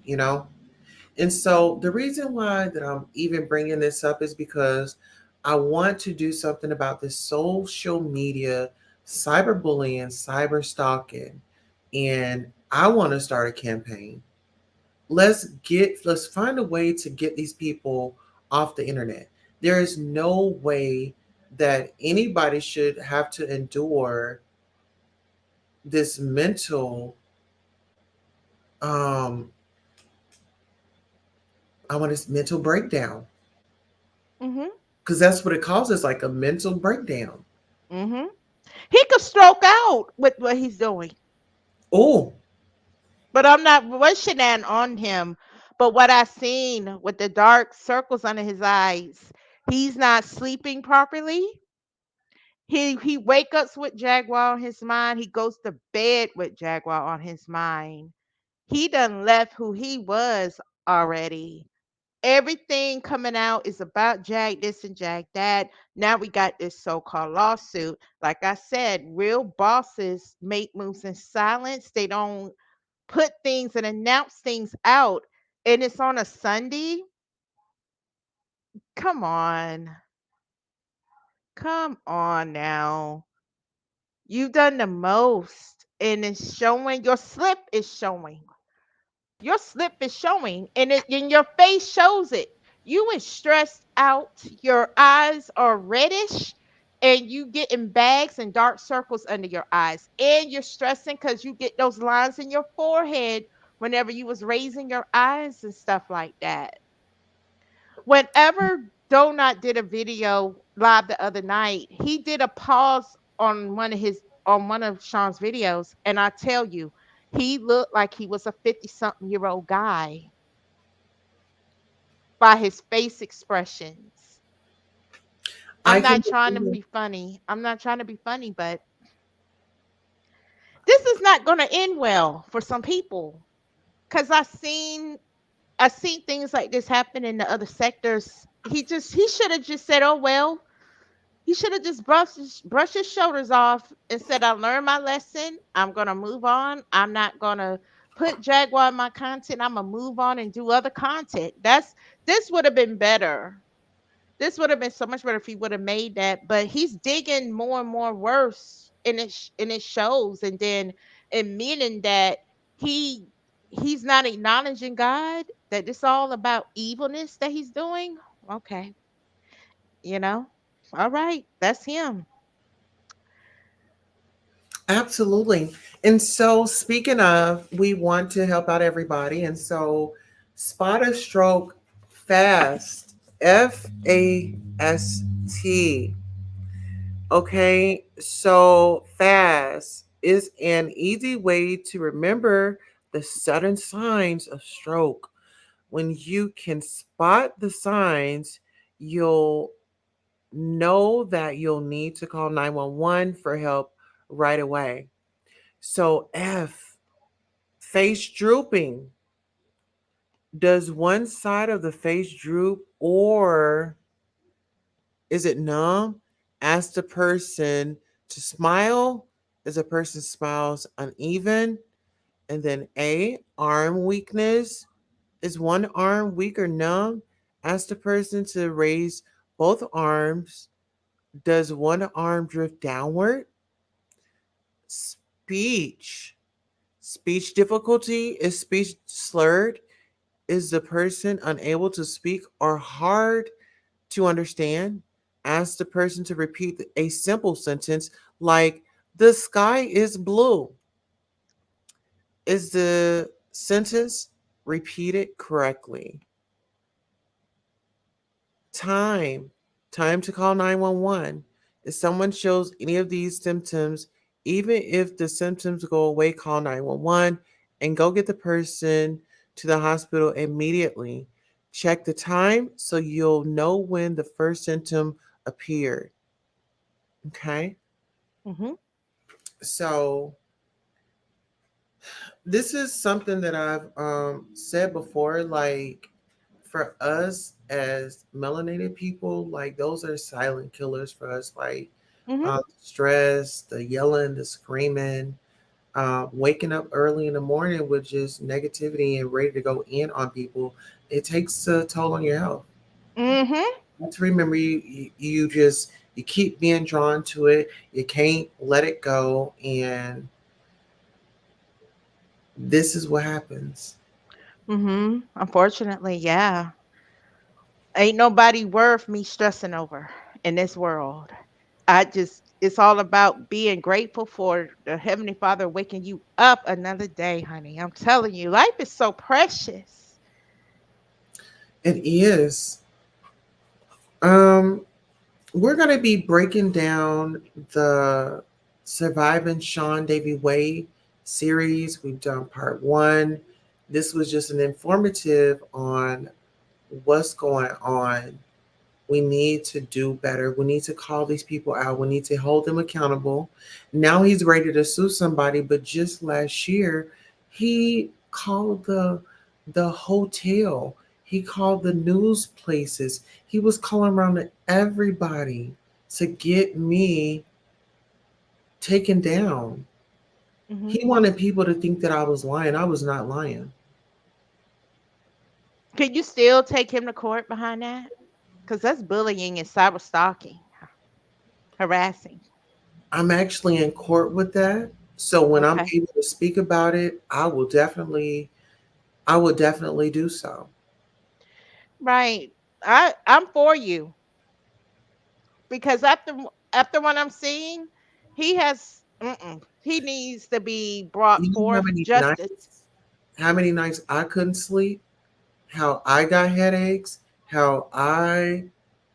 Speaker 4: And so the reason why that I'm even bringing this up is because I want to do something about this social media, cyberbullying, cyber stalking, and I want to start a campaign. Let's find a way to get these people off the internet. There is no way that anybody should have to endure this um mental breakdown,
Speaker 5: Hmm.
Speaker 4: because that's what it causes, like a mental breakdown.
Speaker 5: Hmm. He could stroke out with what he's doing.
Speaker 4: Oh,
Speaker 5: But I'm not wishing that on him. But what I seen with the dark circles under his eyes, he's not sleeping properly. He wake ups with Jaguar on his mind. He goes to bed with Jaguar on his mind. He done left who he was already. Everything coming out is about Jag this and Jag that. Now we got this so-called lawsuit. Like I said, real bosses make moves in silence. They don't put things and announce things out. And it's on a Sunday. Come on. Come on now. You've done the most. And it's showing. Your slip is showing. Your slip is showing. And your face shows it. You is stressed out. Your eyes are reddish. And you getting bags and dark circles under your eyes. And you're stressing because you get those lines in your forehead whenever you was raising your eyes and stuff like that. Whenever Donut did a video live the other night, he did a pause on one of Sean's videos, and I tell you, he looked like he was a 50-something-year-old guy by his face expressions.
Speaker 4: I
Speaker 5: I'm
Speaker 4: can
Speaker 5: not trying to be funny. I'm not trying to be funny, but this is not going to end well for some people because I seen things like this happen in the other sectors. He should have just said, "Oh well." He should have just brushed his shoulders off and said, "I learned my lesson. I'm gonna move on. I'm not gonna put Jaguar in my content. I'm gonna move on and do other content." This would have been better. This would have been so much better if he would have made that. But he's digging more and more worse, and it shows. And then, and meaning that he he's not acknowledging God. That it's all about evilness that he's doing. Okay, you know. All right, that's him.
Speaker 4: absolutely. And so, speaking of, we want to help out everybody. And so, spot a stroke fast, FAST. Okay, so fast is an easy way to remember the sudden signs of stroke. When you can spot the signs, you'll know that you'll need to call 911 for help right away. So, F, face drooping. Does one side of the face droop or is it numb? Ask the person to smile. Is the person smiles uneven? And then A, arm weakness. Is one arm weak or numb? Ask the person to raise both arms. Does one arm drift downward? Speech. Speech difficulty. Is speech slurred? Is the person unable to speak or hard to understand? Ask the person to repeat a simple sentence like, the sky is blue. Is the sentence repeated correctly? Time. Time to call 911. If someone shows any of these symptoms, even if the symptoms go away, call 911 and go get the person to the hospital immediately. Check the time so you'll know when the first symptom appeared. Okay?
Speaker 5: Mm-hmm.
Speaker 4: So, this is something that I've said before. Like, for us as melanated people, like, those are silent killers for us. Like,
Speaker 5: Mm-hmm.
Speaker 4: stress, the yelling, the screaming, waking up early in the morning with just negativity and ready to go in on people. It takes a toll on your health.
Speaker 5: Mm-hmm.
Speaker 4: You have to remember, you just you keep being drawn to it. You can't let it go, and this is what happens.
Speaker 5: Mm-hmm. Unfortunately, yeah. Ain't nobody worth me stressing over in this world. It's all about being grateful for the Heavenly Father waking you up another day, honey. I'm telling you, life is so precious.
Speaker 4: It is. Um, we're gonna be breaking down the Surviving Seandavieway series. We've done part one. This was just an informative on what's going on. We need to do better. We need to call these people out. We need to hold them accountable. Now he's ready to sue somebody, but just last year, he called the hotel. He called the news places. He was calling around to everybody to get me taken down.
Speaker 5: Hmm.
Speaker 4: He wanted people to think that I was lying. I was not lying.
Speaker 5: Can you still take him to court behind that? Because that's bullying and cyber stalking, harassing.
Speaker 4: I'm actually in court with that. So when I'm
Speaker 5: Okay.
Speaker 4: able to speak about it, I will definitely do so.
Speaker 5: Right. I'm for you because after what I'm seeing, he needs to be brought
Speaker 4: You know
Speaker 5: forth justice.
Speaker 4: how many nights I couldn't sleep, how I got headaches, how I,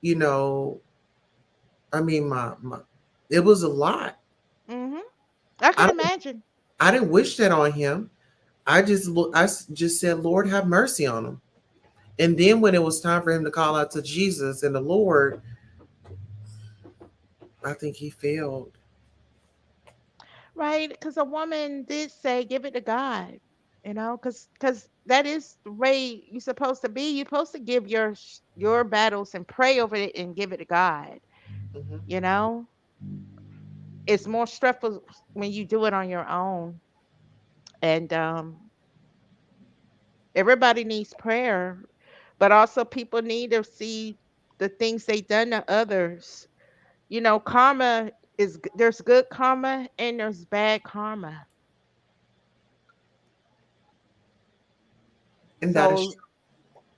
Speaker 4: you know, I mean my it was a lot.
Speaker 5: Hmm. I
Speaker 4: I
Speaker 5: can
Speaker 4: don't
Speaker 5: imagine.
Speaker 4: I didn't wish that on him. I just said, Lord, have mercy on him. And then when it was time for him to call out to Jesus and the Lord, I think he failed.
Speaker 5: Right, because a woman did say, "Give it to God," because that is the way you're supposed to be. You're supposed to give your battles and pray over it and give it to God.
Speaker 4: Mhm.
Speaker 5: You know, it's more stressful when you do it on your own, and everybody needs prayer, but also people need to see the things they done to others. Karma there's good karma and there's bad karma.
Speaker 4: And that is
Speaker 5: So,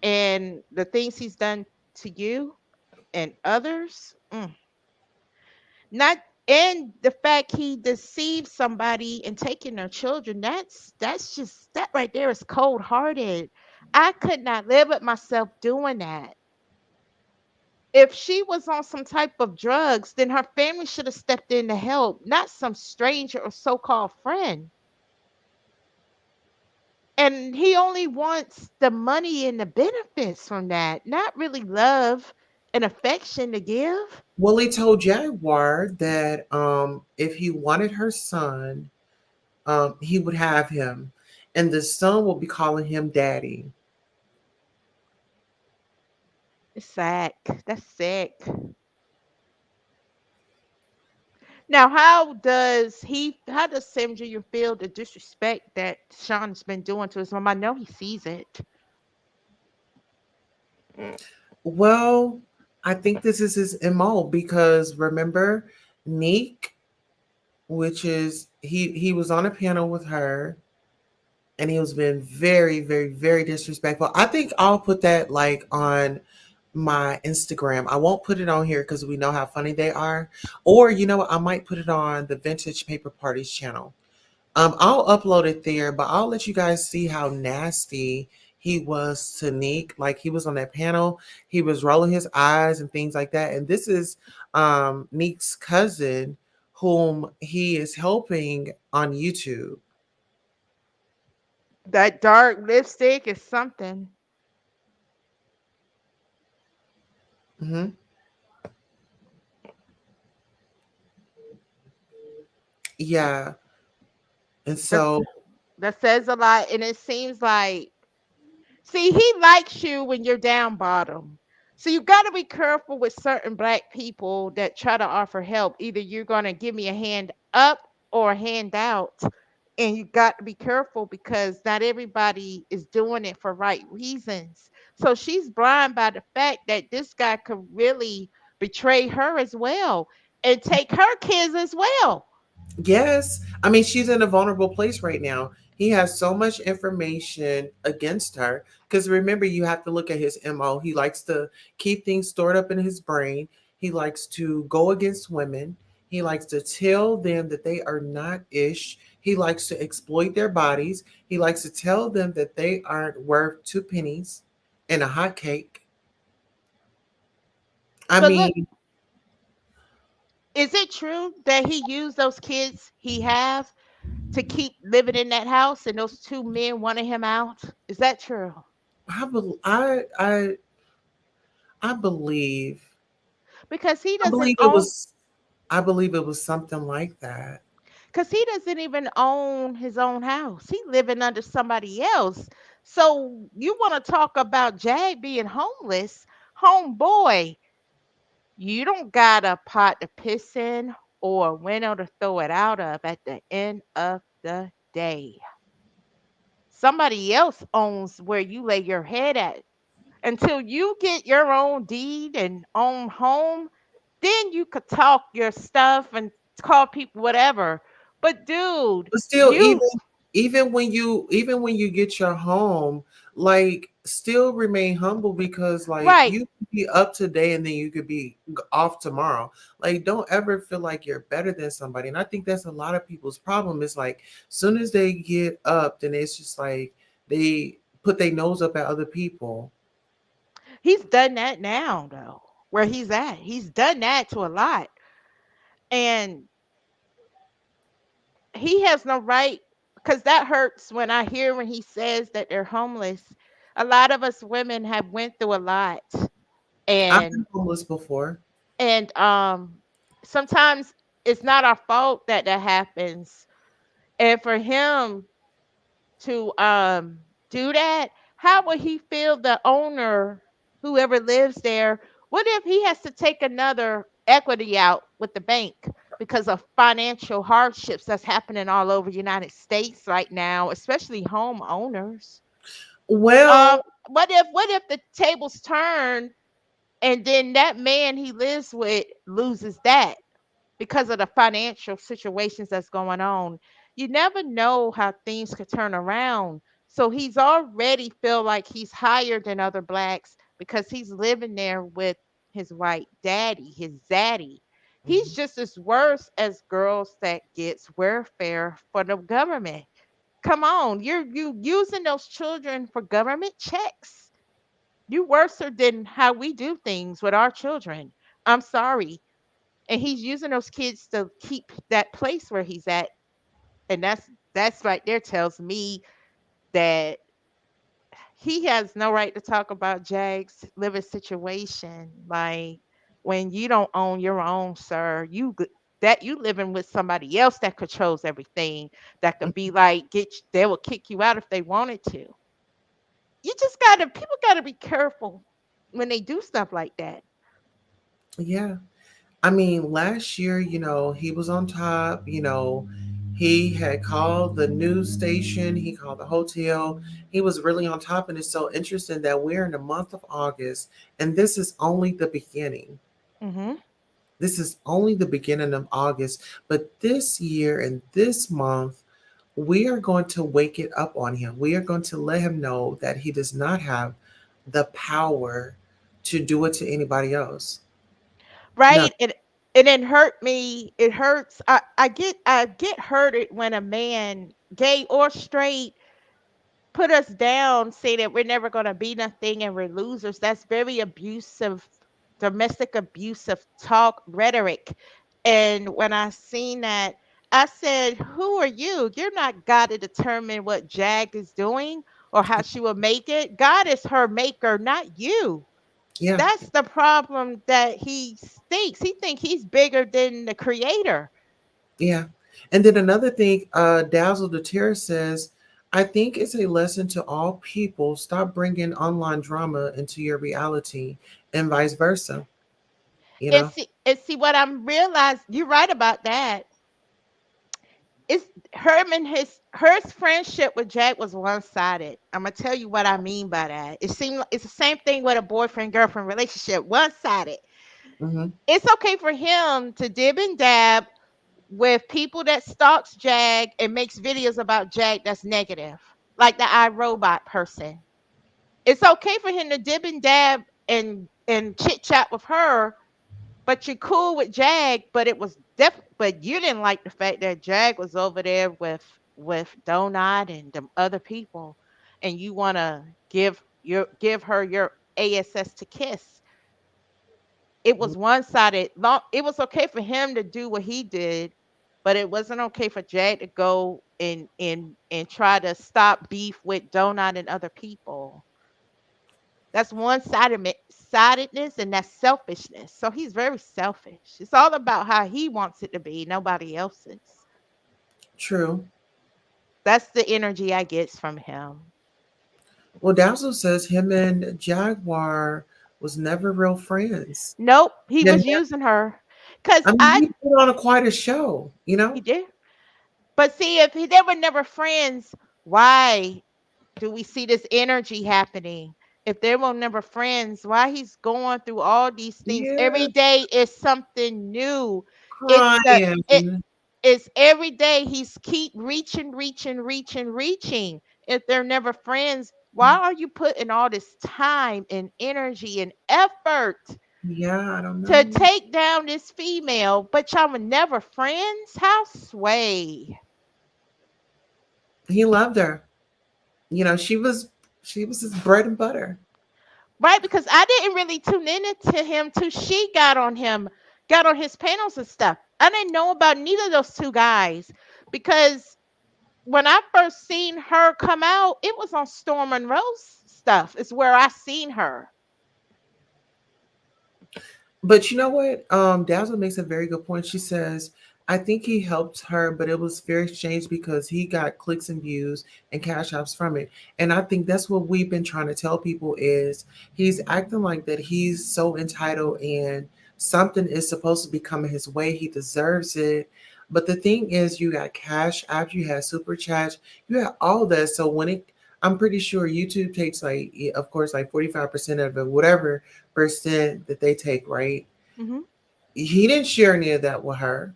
Speaker 5: and the things he's done to you and others, not and the fact he deceived somebody and taking their children, that's just that right there is cold hearted. I could not live with myself doing that. If she was on some type of drugs, then her family should have stepped in to help, not some stranger or so-called friend. And he only wants the money and the benefits from that, not really love and affection to give.
Speaker 4: Willie told Jaguar that if he wanted her son, he would have him, and the son will be calling him daddy.
Speaker 5: It's sad. That's sick. Now, how does Sam Jr. feel the disrespect that Sean's been doing to his mom? I know he sees it.
Speaker 4: Well, I think this is his MO because remember, Neek, which is he was on a panel with her and he was being very, very, very disrespectful. I think I'll put that like on my Instagram. I won't put it on here because we know how funny they are. Or you know what, I might put it on the Vintage Paper Parties channel. I'll upload it there, but I'll let you guys see how nasty he was to Neek. Like he was on that panel, he was rolling his eyes and things like that. And this is Neek's cousin, whom he is helping on YouTube.
Speaker 5: That dark lipstick is something.
Speaker 4: Hmm. Yeah, and
Speaker 5: That's
Speaker 4: so
Speaker 5: that says a lot, and it seems like, see, he likes you when you're down bottom. So you got to be careful with certain black people that try to offer help. Either you're going to give me a hand up or a hand out. And you got to be careful because not everybody is doing it for right reasons. So she's blind by the fact that this guy could really betray her as well and take her kids as well.
Speaker 4: yes, I mean, she's in a vulnerable place right now. He has so much information against her. Because remember, you have to look at his MO. He likes to keep things stored up in his brain. He likes to go against women. He likes to tell them that they are not ish. He likes to exploit their bodies. He likes to tell them that they aren't worth two pennies and a hot cake. I
Speaker 5: But look,
Speaker 4: mean,
Speaker 5: is it true that he used those kids he have to keep living in that house and those two men wanted him out? Is that true?
Speaker 4: I bel I believe
Speaker 5: Because he
Speaker 4: I
Speaker 5: doesn't
Speaker 4: believe it
Speaker 5: own
Speaker 4: was I believe it was something like that.
Speaker 5: because he doesn't even own his own house. He living under somebody else. So you want to talk about Jag being homeless, homeboy? You don't got a pot to piss in or a window to throw it out of at the end of the day. Somebody else owns where you lay your head at. Until you get your own deed and own home, then you could talk your stuff and call people whatever. But dude,
Speaker 4: But still,
Speaker 5: you
Speaker 4: even when you get your home, like still remain humble because like
Speaker 5: right.
Speaker 4: you can be up today and then you could be off tomorrow. Like don't ever feel like you're better than somebody. And I think that's a lot of people's problem. Is like soon as they get up, then it's just like they put their nose up at other people.
Speaker 5: He's done that now though. Where he's at. He's done that to a lot. And he has no right because that hurts when I hear when he says that they're homeless. A lot of us women have went through a lot,
Speaker 4: I've been
Speaker 5: and
Speaker 4: homeless before.
Speaker 5: and sometimes it's not our fault that that happens. And for him to do that, how would he feel, the owner, whoever lives there? What if he has to take another equity out with the bank because of financial hardships that's happening all over the United States right now, especially homeowners?
Speaker 4: Well,
Speaker 5: What if the tables turn and then that man he lives with loses that because of the financial situations that's going on? You never know how things could turn around. So he's already feel like he's higher than other blacks because he's living there with his white daddy, his zaddy. He's
Speaker 4: mhm,
Speaker 5: just as worse as girls that gets welfare for the government. Come on, you using those children for government checks. You worse than how we do things with our children. I'm sorry. And he's using those kids to keep that place where he's at. And that's right there tells me that he has no right to talk about Jag's living situation. Like when you don't own your own, sir, that you living with somebody else that controls everything. That could be like they will kick you out if they wanted to. You just gotta People gotta be careful when they do stuff like that.
Speaker 4: yeah. I mean, last year, he was on top. He had called the news station, he called the hotel. He was really on top. And it's so interesting that we're in the month of August, and this is only the beginning.
Speaker 5: Hmm.
Speaker 4: This is only the beginning of August. But this year and this month, we are going to wake it up on him. We are going to let him know that he does not have the power to do it to anybody else. No,
Speaker 5: Right? And it hurt me. It hurts. I get hurted when a man, gay or straight, put us down, say that we're never gonna be nothing and we're losers. That's very abusive, domestic abusive talk rhetoric. And when I seen that, I said, "Who are you? You're not God to determine what Jag is doing or how she will make it. God is her maker, not you."
Speaker 4: yeah,
Speaker 5: That's the problem that he thinks. He think he's bigger than the creator.
Speaker 4: yeah. And then another thing, Dazzle the Terror says, I think it's a lesson to all people. Stop bringing online drama into your reality and vice versa. You
Speaker 5: And
Speaker 4: know?
Speaker 5: see what I'm realized. You're right about that. It's her friendship with Jack was one sided. I'm gonna tell you what I mean by that. It seemed like it's the same thing with a boyfriend girlfriend relationship, one sided.
Speaker 4: Hmm.
Speaker 5: It's okay for him to dib and dab with people that stalks Jag and makes videos about Jag that's negative, like the iRobot person. It's okay for him to dib and dab and chit chat with her, but you're cool with Jag. But but you didn't like the fact that Jag was over there with Donut and them other people, and you want to give her your ASS to kiss. It was one sided. Long. It was okay for him to do what he did, but it wasn't okay for Jag to go and try to stop beef with Donut and other people. That's one sidedness and that's selfishness. So he's very selfish. It's all about how he wants it to be, nobody else's.
Speaker 4: True.
Speaker 5: That's the energy I get from him.
Speaker 4: Well, Dazzle says him and Jaguar was never real friends.
Speaker 5: Nope, he
Speaker 4: Yeah,
Speaker 5: was using her. Cause
Speaker 4: I mean,
Speaker 5: I
Speaker 4: he put on a quite a show, you
Speaker 5: he
Speaker 4: know?
Speaker 5: did. But see, if they were never friends, why do we see this energy happening? If they were never friends, why he's going through all these things every
Speaker 4: Yeah,
Speaker 5: day is something new. It's the it
Speaker 4: crying.
Speaker 5: it's every day he's keep reaching. If they're never friends, why are you putting all this time and energy and effort
Speaker 4: Yeah, I don't
Speaker 5: to
Speaker 4: know.
Speaker 5: take down this female, but y'all were never friends? How sway.
Speaker 4: He loved her. You know, she was his bread and butter.
Speaker 5: Right, because I didn't really tune in to him till she got on his panels and stuff. I didn't know about neither of those two guys because when I first seen her come out, it was on Storm Monroe's stuff. It's where I seen her.
Speaker 4: But you know what? Dazzle makes a very good point. She says, I think he helped her, but it was fair exchange because he got clicks and views and cash apps from it. And I think that's what we've been trying to tell people is he's acting like that he's so entitled and something is supposed to be coming his way. He deserves it. But the thing is, you got cash apps, you had super chats, you had all that. So I'm pretty sure YouTube takes like, of course, like 45% of it, whatever percent that they take, right?
Speaker 5: Hmm.
Speaker 4: He didn't share any of that with her.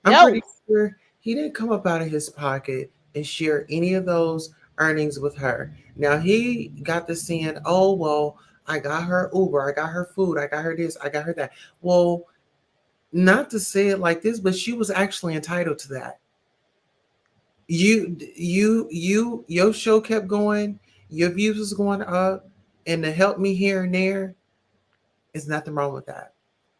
Speaker 4: I'm
Speaker 5: No,
Speaker 4: pretty sure he didn't come up out of his pocket and share any of those earnings with her. Now he got to seeing, oh well, I got her Uber, I got her food, I got her this, I got her that. Well, not to say it like this, but she was actually entitled to that. Your show kept going, your views was going up, and to help me here and there, is nothing wrong with that.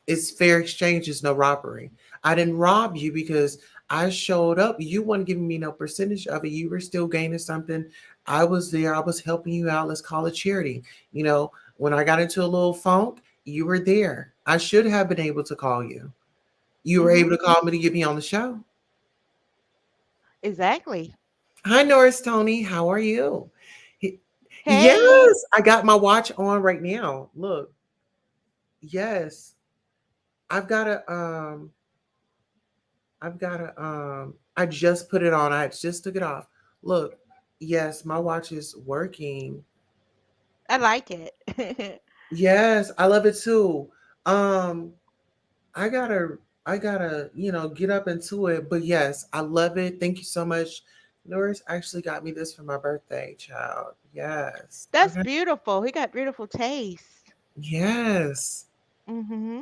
Speaker 4: It's fair exchange, it's no robbery. I didn't rob you because I showed up. You weren't giving me no percentage of it. You were still gaining something. I was there. I was helping you out. Let's call it charity. You know, when I got into a little funk, you were there. I should have been able to call you. You were
Speaker 5: hmm,
Speaker 4: able to call me to get me on the show.
Speaker 5: exactly.
Speaker 4: Hi, Norris Tony. How are you? He-
Speaker 5: Hey,
Speaker 4: Yes, I got my watch on right now. Look, yes, I've got a I just put it on. I just took it off. Look, yes, my watch is working.
Speaker 5: I like it.
Speaker 4: Yes, I love it too. Um, I gotta get up into it. But yes, I love it. Thank you so much. Norris actually got me this for my birthday, child. Yes.
Speaker 5: That's
Speaker 4: Okay.
Speaker 5: beautiful. He got beautiful taste.
Speaker 4: Yes.
Speaker 5: Hmm.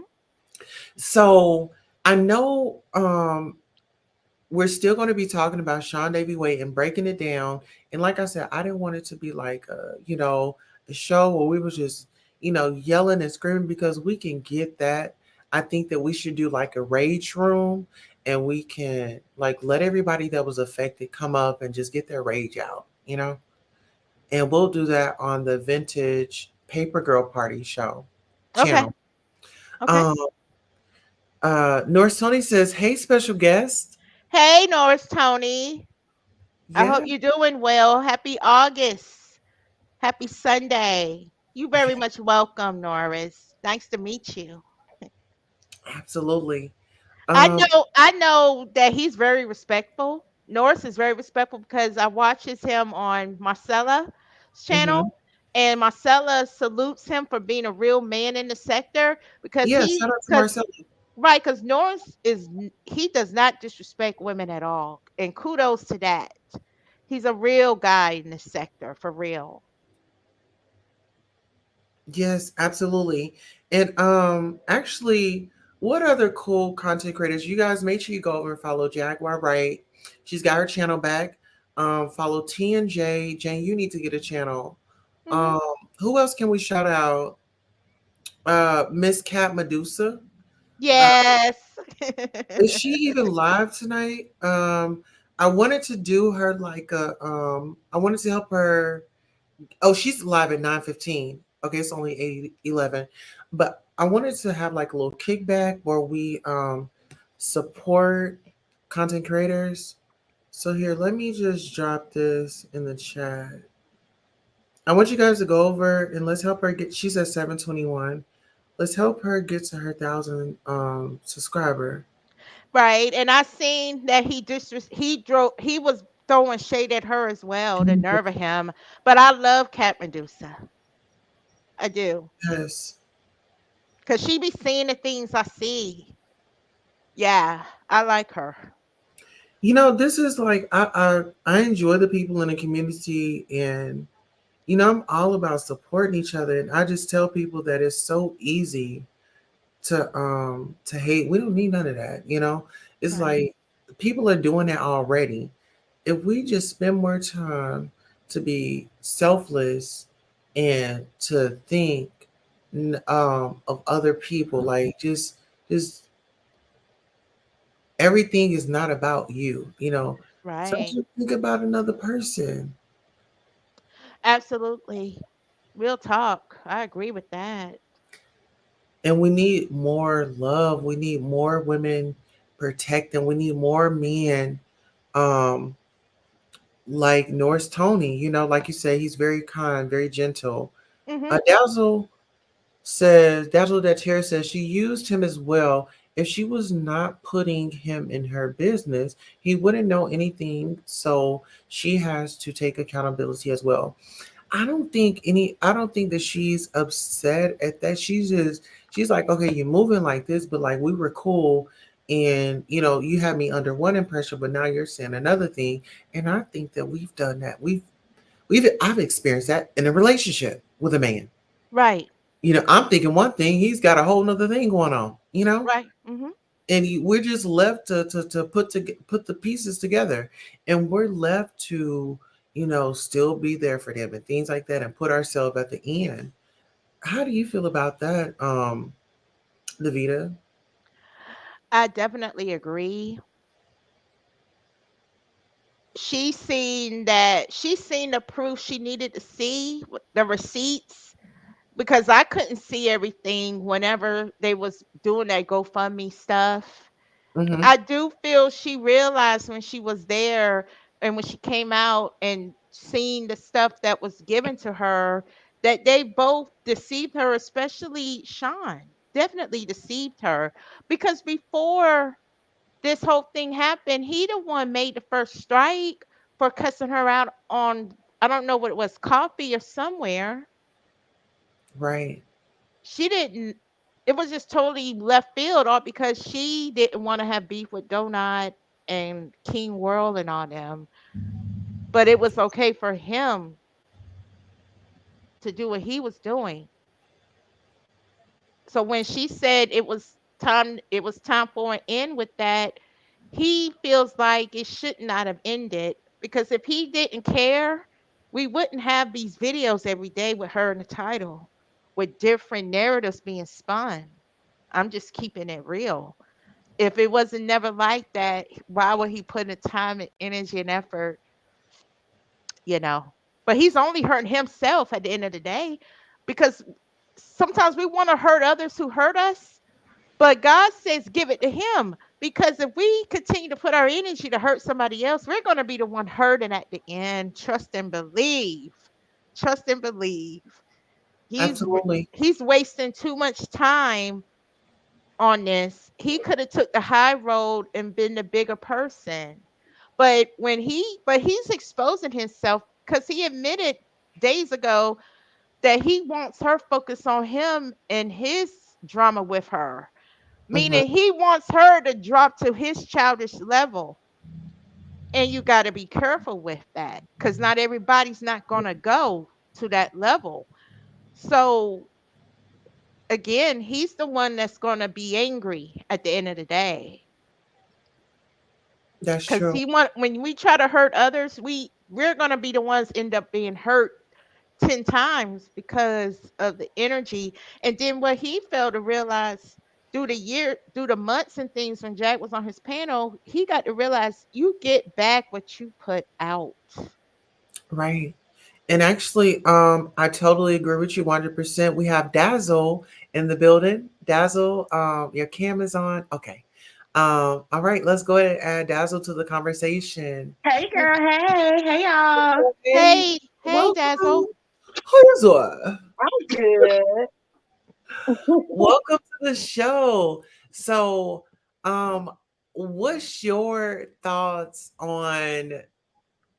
Speaker 4: So I know we're still going to be talking about Seandavieway and breaking it down. And like I said, I didn't want it to be like a show where we was just, yelling and screaming because we can get that. I think that we should do like a rage room and we can like let everybody that was affected come up and just get their rage out. And we'll do that on the Vintage Paper Girl Party show
Speaker 5: Okay.
Speaker 4: channel.
Speaker 5: Okay.
Speaker 4: Um North Tony says, hey, special guest.
Speaker 5: Hey, Norris Tony. I hope
Speaker 4: Yeah.
Speaker 5: you're doing well. Happy August. Happy Sunday. You very much welcome, Norris. Nice to meet you.
Speaker 4: Absolutely.
Speaker 5: I
Speaker 4: Um,
Speaker 5: know I know that he's very respectful. Norris is very respectful because I watches him on Marcella's channel
Speaker 4: mhm.
Speaker 5: and Marcella salutes him for being a real man in the sector because
Speaker 4: Yeah, shout
Speaker 5: he
Speaker 4: out to
Speaker 5: because
Speaker 4: Marcella.
Speaker 5: right, because he does not disrespect women at all. And kudos to that. He's a real guy in this sector, for real.
Speaker 4: Yes, absolutely. And actually, what other cool content creators? You guys make sure you go over and follow Jaguar Wright. She's got her channel back. Follow T and J. Jane, you need to get a channel.
Speaker 5: Hmm.
Speaker 4: Um, who else can we shout out? Miss Cat Medusa. Uh,
Speaker 5: Yes.
Speaker 4: Is she even live tonight? I wanted to do her like a I wanted to help her. Oh, she's live at 9:15. Okay, it's only 8:11. But I wanted to have like a little kickback where we support content creators. So here, let me just drop this in the chat. I want you guys to go over and let's help her get, she's at 721. Let's help her get to her 1,000 subscriber.
Speaker 5: Right, and I seen that he was throwing shade at her as well, the nerve of him. But I love Cat Medusa. I do.
Speaker 4: Yes.
Speaker 5: Cause she be seeing the things I see. Yeah, I like her.
Speaker 4: You know, this is like I enjoy the people in the community, and you know, I'm all about supporting each other, and I just tell people that it's so easy to hate. We don't need none of that, you know? It's
Speaker 5: Right.
Speaker 4: like people are doing that already. If we just spend more time to be selfless and to think of other people, like just everything is not about you, you know.
Speaker 5: Right.
Speaker 4: Sometimes think about another person.
Speaker 5: Absolutely. Real talk. I agree with that.
Speaker 4: And we need more love. We need more women protecting. We need more men um like Norris Tony, you know, like you say, he's very kind, very gentle.
Speaker 5: Mhm.
Speaker 4: Dazzle that Terry says she used him as well. If she was not putting him in her business, he wouldn't know anything. So she has to take accountability as well. I don't think that she's upset at that. She's like, okay, you're moving like this, but like we were cool and you know, you had me under one impression, but now you're saying another thing. And I think that we've done that. I've experienced that in a relationship with a man.
Speaker 5: Right.
Speaker 4: You know, I'm thinking one thing, he's got a whole nother thing going on, you know?
Speaker 5: Right. Mhm.
Speaker 4: And we're just left to put the pieces together, and we're left to you know still be there for them and things like that and put ourselves at the end. How do you feel about that, Davita?
Speaker 5: I definitely agree. She's seen the proof she needed to see, the receipts, because I couldn't see everything whenever they was doing that GoFundMe stuff.
Speaker 4: Mm-hmm.
Speaker 5: I do feel she realized when she was there and when she came out and seeing the stuff that was given to her that they both deceived her, especially Sean. Definitely deceived her because before this whole thing happened, he the one made the first strike for cussing her out on, I don't know what it was, coffee or somewhere.
Speaker 4: Right.
Speaker 5: She didn't, it was just totally left field all because she didn't want to have beef with Donut and King World and all them. But it was okay for him to do what he was doing. So when she said it was time for an end with that, he feels like it should not have ended because if he didn't care, we wouldn't have these videos every day with her in the title with different narratives being spun. I'm just keeping it real. If it wasn't never like that, why would he put in time and energy and effort, you know? But he's only hurting himself at the end of the day because sometimes we want to hurt others who hurt us, but God says give it to him because if we continue to put our energy to hurt somebody else, we're going to be the one hurting at the end. Trust and believe. Trust and believe.
Speaker 4: Absolutely.
Speaker 5: He's wasting too much time on this. He could have took the high road and been the bigger person. But he's exposing himself cuz he admitted days ago that he wants her focused on him and his drama with her.
Speaker 4: Mm-hmm.
Speaker 5: Meaning he wants her to drop to his childish level. And you got to be careful with that cuz not everybody's not going to go to that level. So again, he's the one that's going to be angry at the end of the day
Speaker 4: That's
Speaker 5: because
Speaker 4: true.
Speaker 5: he want when we try to hurt others, we're going to be the ones end up being hurt 10 times because of the energy. And then what he failed to realize, through the months and things when Jack was on his panel, he got to realize you get back what you put out.
Speaker 4: Right. And actually, I totally agree with you 100%. We have Dazzle in the building. Dazzle, your cam is on. Okay. All right, let's go ahead and add Dazzle to the conversation.
Speaker 8: Hey girl, hey y'all.
Speaker 4: Hey,
Speaker 5: Hey, hey,
Speaker 4: welcome.
Speaker 5: Dazzle.
Speaker 4: How you doing?
Speaker 8: I'm good.
Speaker 4: Welcome to the show. So, um, what's your thoughts on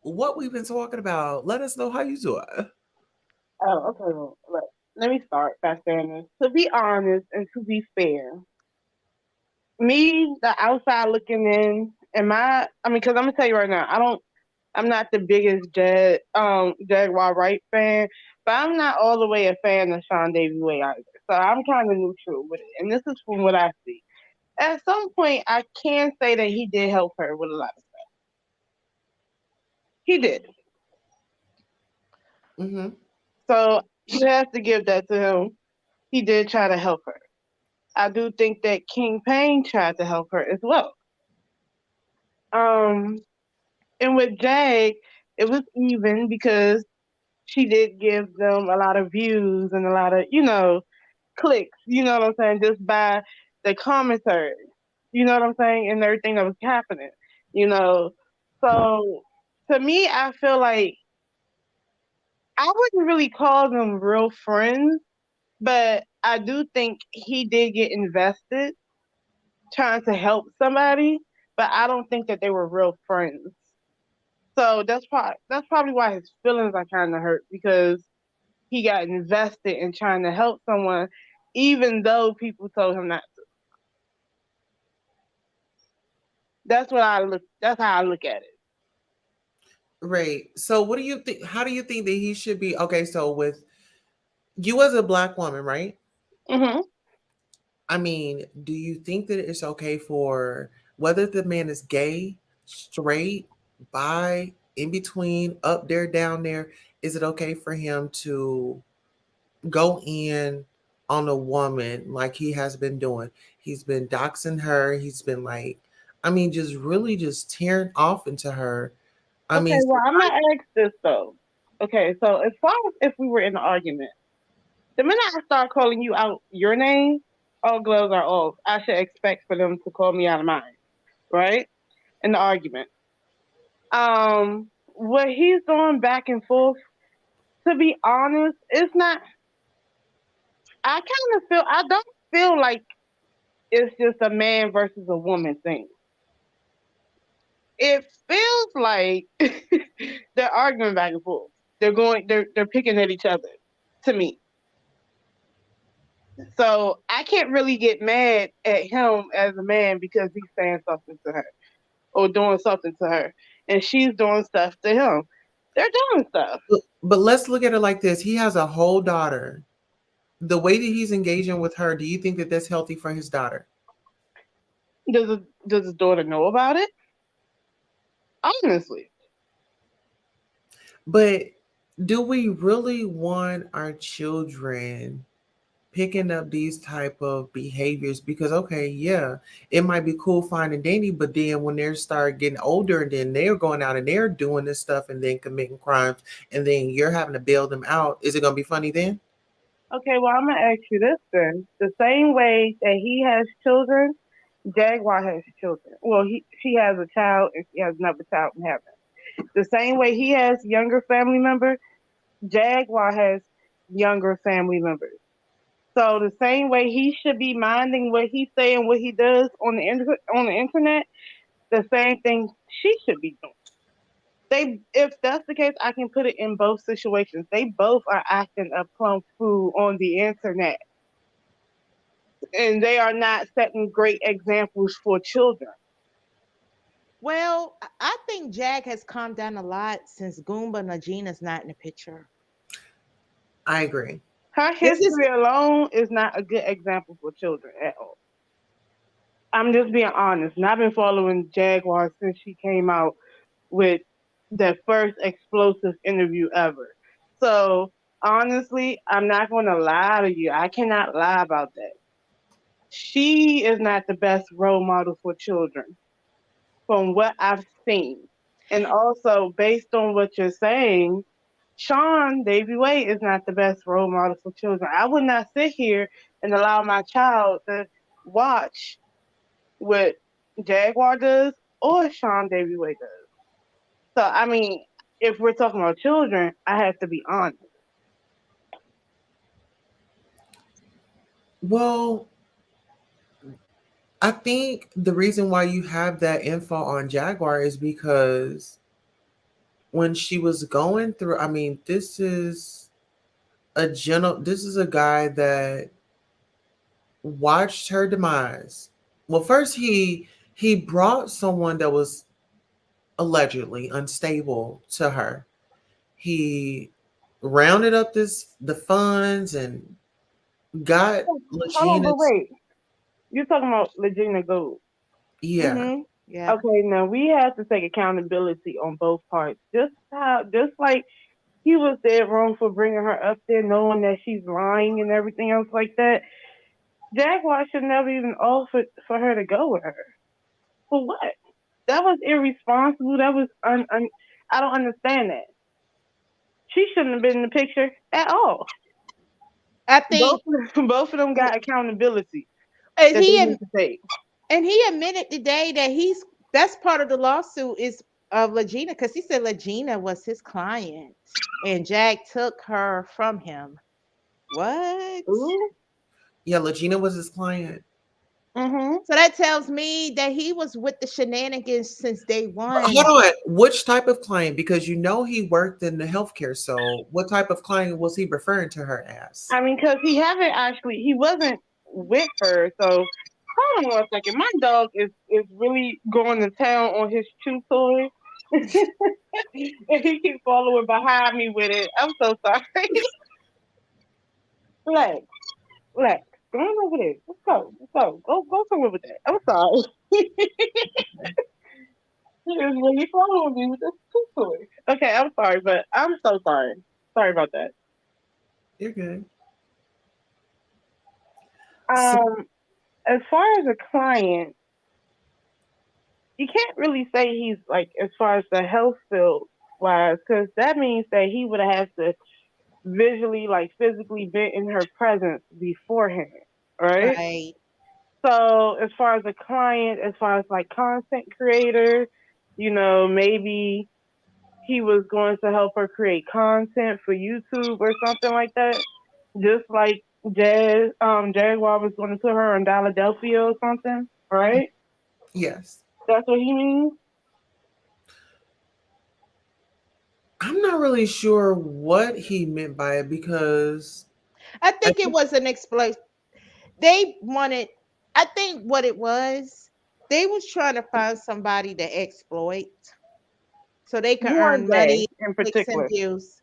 Speaker 4: what we've been talking about? Let us know how you doing.
Speaker 8: Oh, okay. Well, look, let me start by saying this. To be honest and to be fair, me, the outside looking in, because I'm gonna tell you right now, I'm not the biggest Jaguar Wright fan, but I'm not all the way a fan of Seandavieway either. So I'm kind of neutral with it, and this is from what I see. At some point, I can say that he did help her with a lot of stuff. He did.
Speaker 4: Mm-hmm.
Speaker 8: So you have to give that to him. He did try to help her. I do think that King Payne tried to help her as well. Um, and with Jag, it was even because she did give them a lot of views and a lot of, clicks, you know what I'm saying, just by the commentary, you know what I'm saying, and everything that was happening, you know. So to me, I feel like I wouldn't really call them real friends, but I do think he did get invested trying to help somebody, but I don't think that they were real friends. So that's probably why his feelings are kind of hurt because he got invested in trying to help someone, even though people told him not to. That's what I look. That's how I look at it.
Speaker 4: Right. So, what do you think? How do you think that he should be? Okay, so with you as a black woman, right?
Speaker 8: Hmm.
Speaker 4: I mean, do you think that it's okay for whether the man is gay, straight, bi, in between, up there, down there? Is it okay for him to go in on a woman like he has been doing? He's been doxing her. He's been like, I mean, just really just tearing off into her. I
Speaker 8: Okay,
Speaker 4: mean,
Speaker 8: well, I'm gonna ask this though. Okay, so as far as if we were in an argument, the minute I start calling you out your name, all gloves are off. I should expect for them to call me out of mine, right? In the argument. What he's doing back and forth, to be honest, it's not. I kind of feel. I don't feel like it's just a man versus a woman thing. It feels like they're arguing back and forth. They're picking at each other. To me, so I can't really get mad at him as a man because he's saying something to her or doing something to her, and she's doing stuff to him. They're doing stuff.
Speaker 4: but let's look at it like this. He has a whole daughter. The way that he's engaging with her, do you think that that's healthy for his daughter?
Speaker 8: Does his daughter know about it? Honestly,
Speaker 4: But do we really want our children picking up these type of behaviors? Because okay, yeah, it might be cool fine and dandy, but then when they start getting older and then they're going out and they're doing this stuff and then committing crimes and then you're having to bail them out, is it gonna be funny then?
Speaker 8: okay. Well, I'm gonna ask you this then: the same way that he has children, Jaguar has children. Well, she has a child and she has another child in heaven. The same way he has younger family members, Jaguar has younger family members. So the same way he should be minding what he say and what he does on the internet, the same thing she should be doing. If that's the case, I can put it in both situations. They both are acting a plum fool on the internet, and they are not setting great examples for children.
Speaker 5: Well, I think Jag has calmed down a lot since Goomba Najina's not in the picture.
Speaker 4: I agree.
Speaker 8: Her
Speaker 5: This is
Speaker 8: history alone is not a good example for children at all. I'm just being honest, and I've been following Jaguar since she came out with the first explosive interview ever. So honestly, I'm not going to lie to you. I cannot lie about that. she is not the best role model for children from what I've seen. And also, based on what you're saying, Seandavieway is not the best role model for children. I would not sit here and allow my child to watch what Jaguar does or Seandavieway does. So, I mean, if we're talking about children, I have to be honest.
Speaker 4: Well, I think the reason why you have that info on Jaguar is because when she was going through, I mean, this is a guy that watched her demise. Well, first he brought someone that was allegedly unstable to her. He rounded up the funds and got
Speaker 8: Hold on,
Speaker 4: Legina.
Speaker 8: but wait. You're talking about Legina Gold.
Speaker 4: Yeah,
Speaker 5: Mm-hmm. Yeah.
Speaker 8: Okay, now we have to take accountability on both parts. Just like he was dead wrong for bringing her up there, knowing that she's lying and everything else like that. Jaguar should never even offered for her to go with her. For what? That was irresponsible. That was I don't understand that. She shouldn't have been in the picture at all.
Speaker 5: I
Speaker 8: Both
Speaker 5: think
Speaker 8: both of them got accountability
Speaker 5: and
Speaker 8: that they
Speaker 5: he
Speaker 8: need
Speaker 5: ad-
Speaker 8: to take.
Speaker 5: and he admitted today that that's part of the lawsuit is of Legina because he said Legina was his client and Jag took her from him. What?
Speaker 8: Ooh.
Speaker 4: yeah. Legina was his client.
Speaker 8: Mhm.
Speaker 5: So that tells me that he was with the shenanigans since day
Speaker 4: Hold
Speaker 5: one.
Speaker 4: on. Which type of client? Because you know he worked in the healthcare. So what type of client was he referring to her as?
Speaker 8: I mean, because he wasn't with her. So hold on one second. My dog is really going to town on his chew toy, and he keeps following behind me with it. I'm so sorry. Relax, relax. Go on over there. Let's go. Let's go. Go somewhere with that. I'm sorry. He is really following me with this chew toy. Okay, I'm sorry, but I'm so sorry. Sorry about that.
Speaker 4: You're good. So
Speaker 8: Um, as far as a client, you can't really say he's like as far as the health field wise, because that means that he would have to visually, like physically, be in her presence beforehand, right?
Speaker 5: Right.
Speaker 8: So as far as a client, as far as like content creator, maybe he was going to help her create content for YouTube or something like that, just like Jaguar was going to put her in Philadelphia or something, right?
Speaker 4: yes,
Speaker 8: That's what he means.
Speaker 4: I'm not really sure what he meant by it because
Speaker 5: I
Speaker 4: I
Speaker 5: think it
Speaker 4: think
Speaker 5: was an exploit. They wanted. I think what it was, they was trying to find somebody to exploit so they could
Speaker 8: Who are
Speaker 5: earn
Speaker 8: they
Speaker 5: money,
Speaker 8: in
Speaker 5: clicks and
Speaker 8: particular?
Speaker 5: views.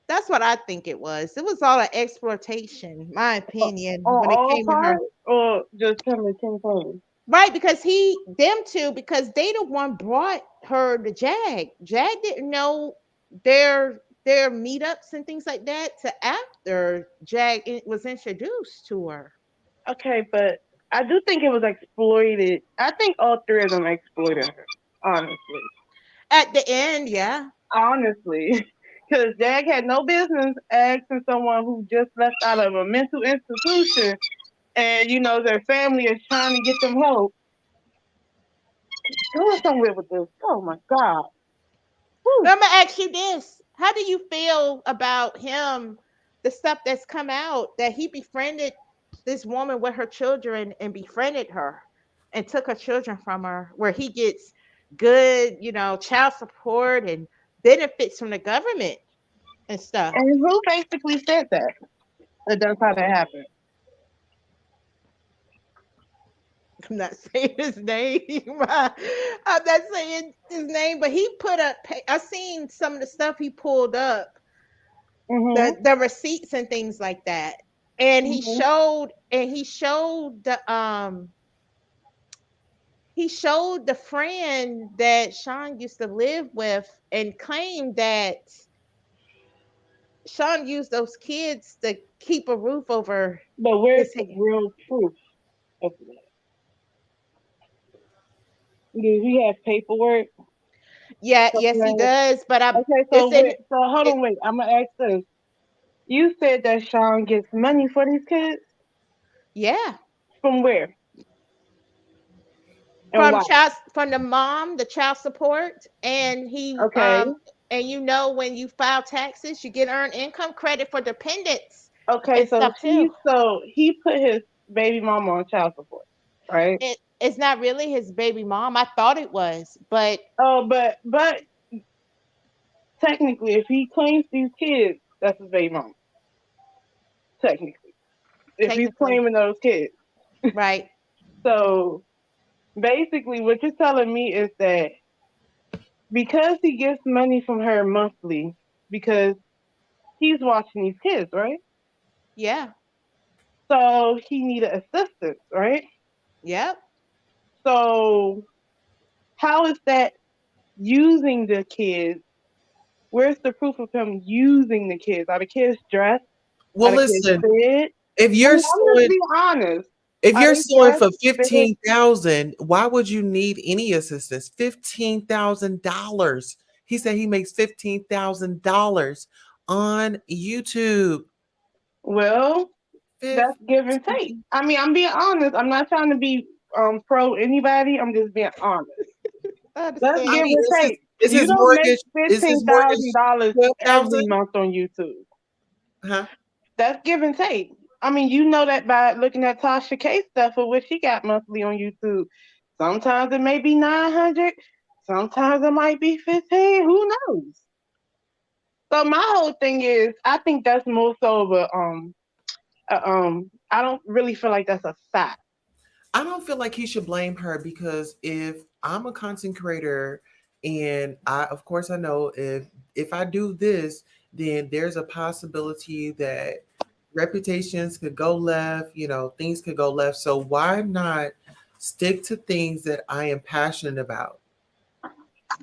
Speaker 5: That's what I think it was. It was all an exploitation, my opinion,
Speaker 8: On
Speaker 5: when it
Speaker 8: all
Speaker 5: came to her.
Speaker 8: parts or just him and King Kong?
Speaker 5: Right, because them two, because they the one brought her to Jag. Jag didn't know their meetups and things like that to after was introduced to her.
Speaker 8: Okay, but I do think it was exploited. I think all three of them exploited her. Honestly,
Speaker 5: At the end, yeah.
Speaker 8: honestly, because Jag had no business asking someone who just left out of a mental institution, and their family is trying to get them help. Going somewhere with this. Oh my God. Whew.
Speaker 5: But I'm gonna ask you this: how do you feel about him? The stuff that's come out that he befriended this woman with her children and befriended her and took her children from her, where he gets good, child support and benefits from the government and stuff.
Speaker 8: And who basically said that? That's how that happened.
Speaker 5: I'm not saying his name. I'm not saying his name, but he put up. I seen some of the stuff he pulled up,
Speaker 8: Mhm.
Speaker 5: the receipts and things like that, and
Speaker 8: Mhm.
Speaker 5: he showed the friend that Sean used to live with and claimed that Sean used those kids to keep a roof over
Speaker 8: But where's
Speaker 5: his
Speaker 8: the
Speaker 5: head.
Speaker 8: real proof? Okay. Does he have paperwork?
Speaker 5: Yeah, yes, he
Speaker 8: Okay,
Speaker 5: does. But
Speaker 8: so
Speaker 5: it's in
Speaker 8: so hold
Speaker 5: it.
Speaker 8: on, wait. I'm gonna ask this. You said that Sean gets money for these kids.
Speaker 5: Yeah,
Speaker 8: From where and
Speaker 5: from
Speaker 8: why?
Speaker 5: the mom, the child support, and
Speaker 8: Okay.
Speaker 5: you know, when you file taxes, you get earned income credit for dependents
Speaker 8: Okay,
Speaker 5: and
Speaker 8: so
Speaker 5: stuff too.
Speaker 8: he put his baby mama on child support, right?
Speaker 5: It's not really his baby mom. I thought it was, but
Speaker 8: Oh, but technically, if he claims these kids, that's his baby mama. Technically, if he's
Speaker 5: technically,
Speaker 8: claiming those kids,
Speaker 5: right?
Speaker 8: so basically, what you're telling me is that because he gets money from her monthly, because he's watching these kids, right?
Speaker 5: Yeah,
Speaker 8: So he needed assistance, right?
Speaker 5: yep.
Speaker 8: So how is that using the kids? Where's the proof of him using the kids? Are the kids dressed?
Speaker 4: Well,
Speaker 8: Are the kids
Speaker 4: listen,
Speaker 8: fed?
Speaker 4: if
Speaker 8: I
Speaker 4: you're
Speaker 8: mean, I'm just
Speaker 4: suing
Speaker 8: being honest.
Speaker 4: if
Speaker 8: Are
Speaker 4: you're
Speaker 8: they
Speaker 4: suing
Speaker 8: dressed,
Speaker 4: for
Speaker 8: fed?
Speaker 4: 15,000, why would you need any assistance? $15,000. He said he makes $15,000 on YouTube.
Speaker 8: Well, that's give and take.
Speaker 4: 15.
Speaker 8: I mean, I'm being honest. I'm not trying to be pro anybody. I'm just being honest.
Speaker 5: I
Speaker 8: Let's
Speaker 4: I
Speaker 8: give
Speaker 5: understand.
Speaker 4: mean,
Speaker 8: and take.
Speaker 4: is
Speaker 8: You
Speaker 4: his
Speaker 8: don't make
Speaker 4: mortgage
Speaker 8: $15,000
Speaker 4: 12,000?
Speaker 8: every month on YouTube.
Speaker 4: Huh?
Speaker 8: That's give and take. I mean, you know that by looking at Tasha K stuff of what she got monthly on YouTube. Sometimes it may be 900, sometimes it might be 15. Who knows? So my whole thing is, I think that's more so of I don't really feel like that's a fact.
Speaker 4: I don't feel like he should blame her because if I'm a content creator and of course I know if I do this, then there's a possibility that reputations could go left, things could go left. So why not stick to things that I am passionate about?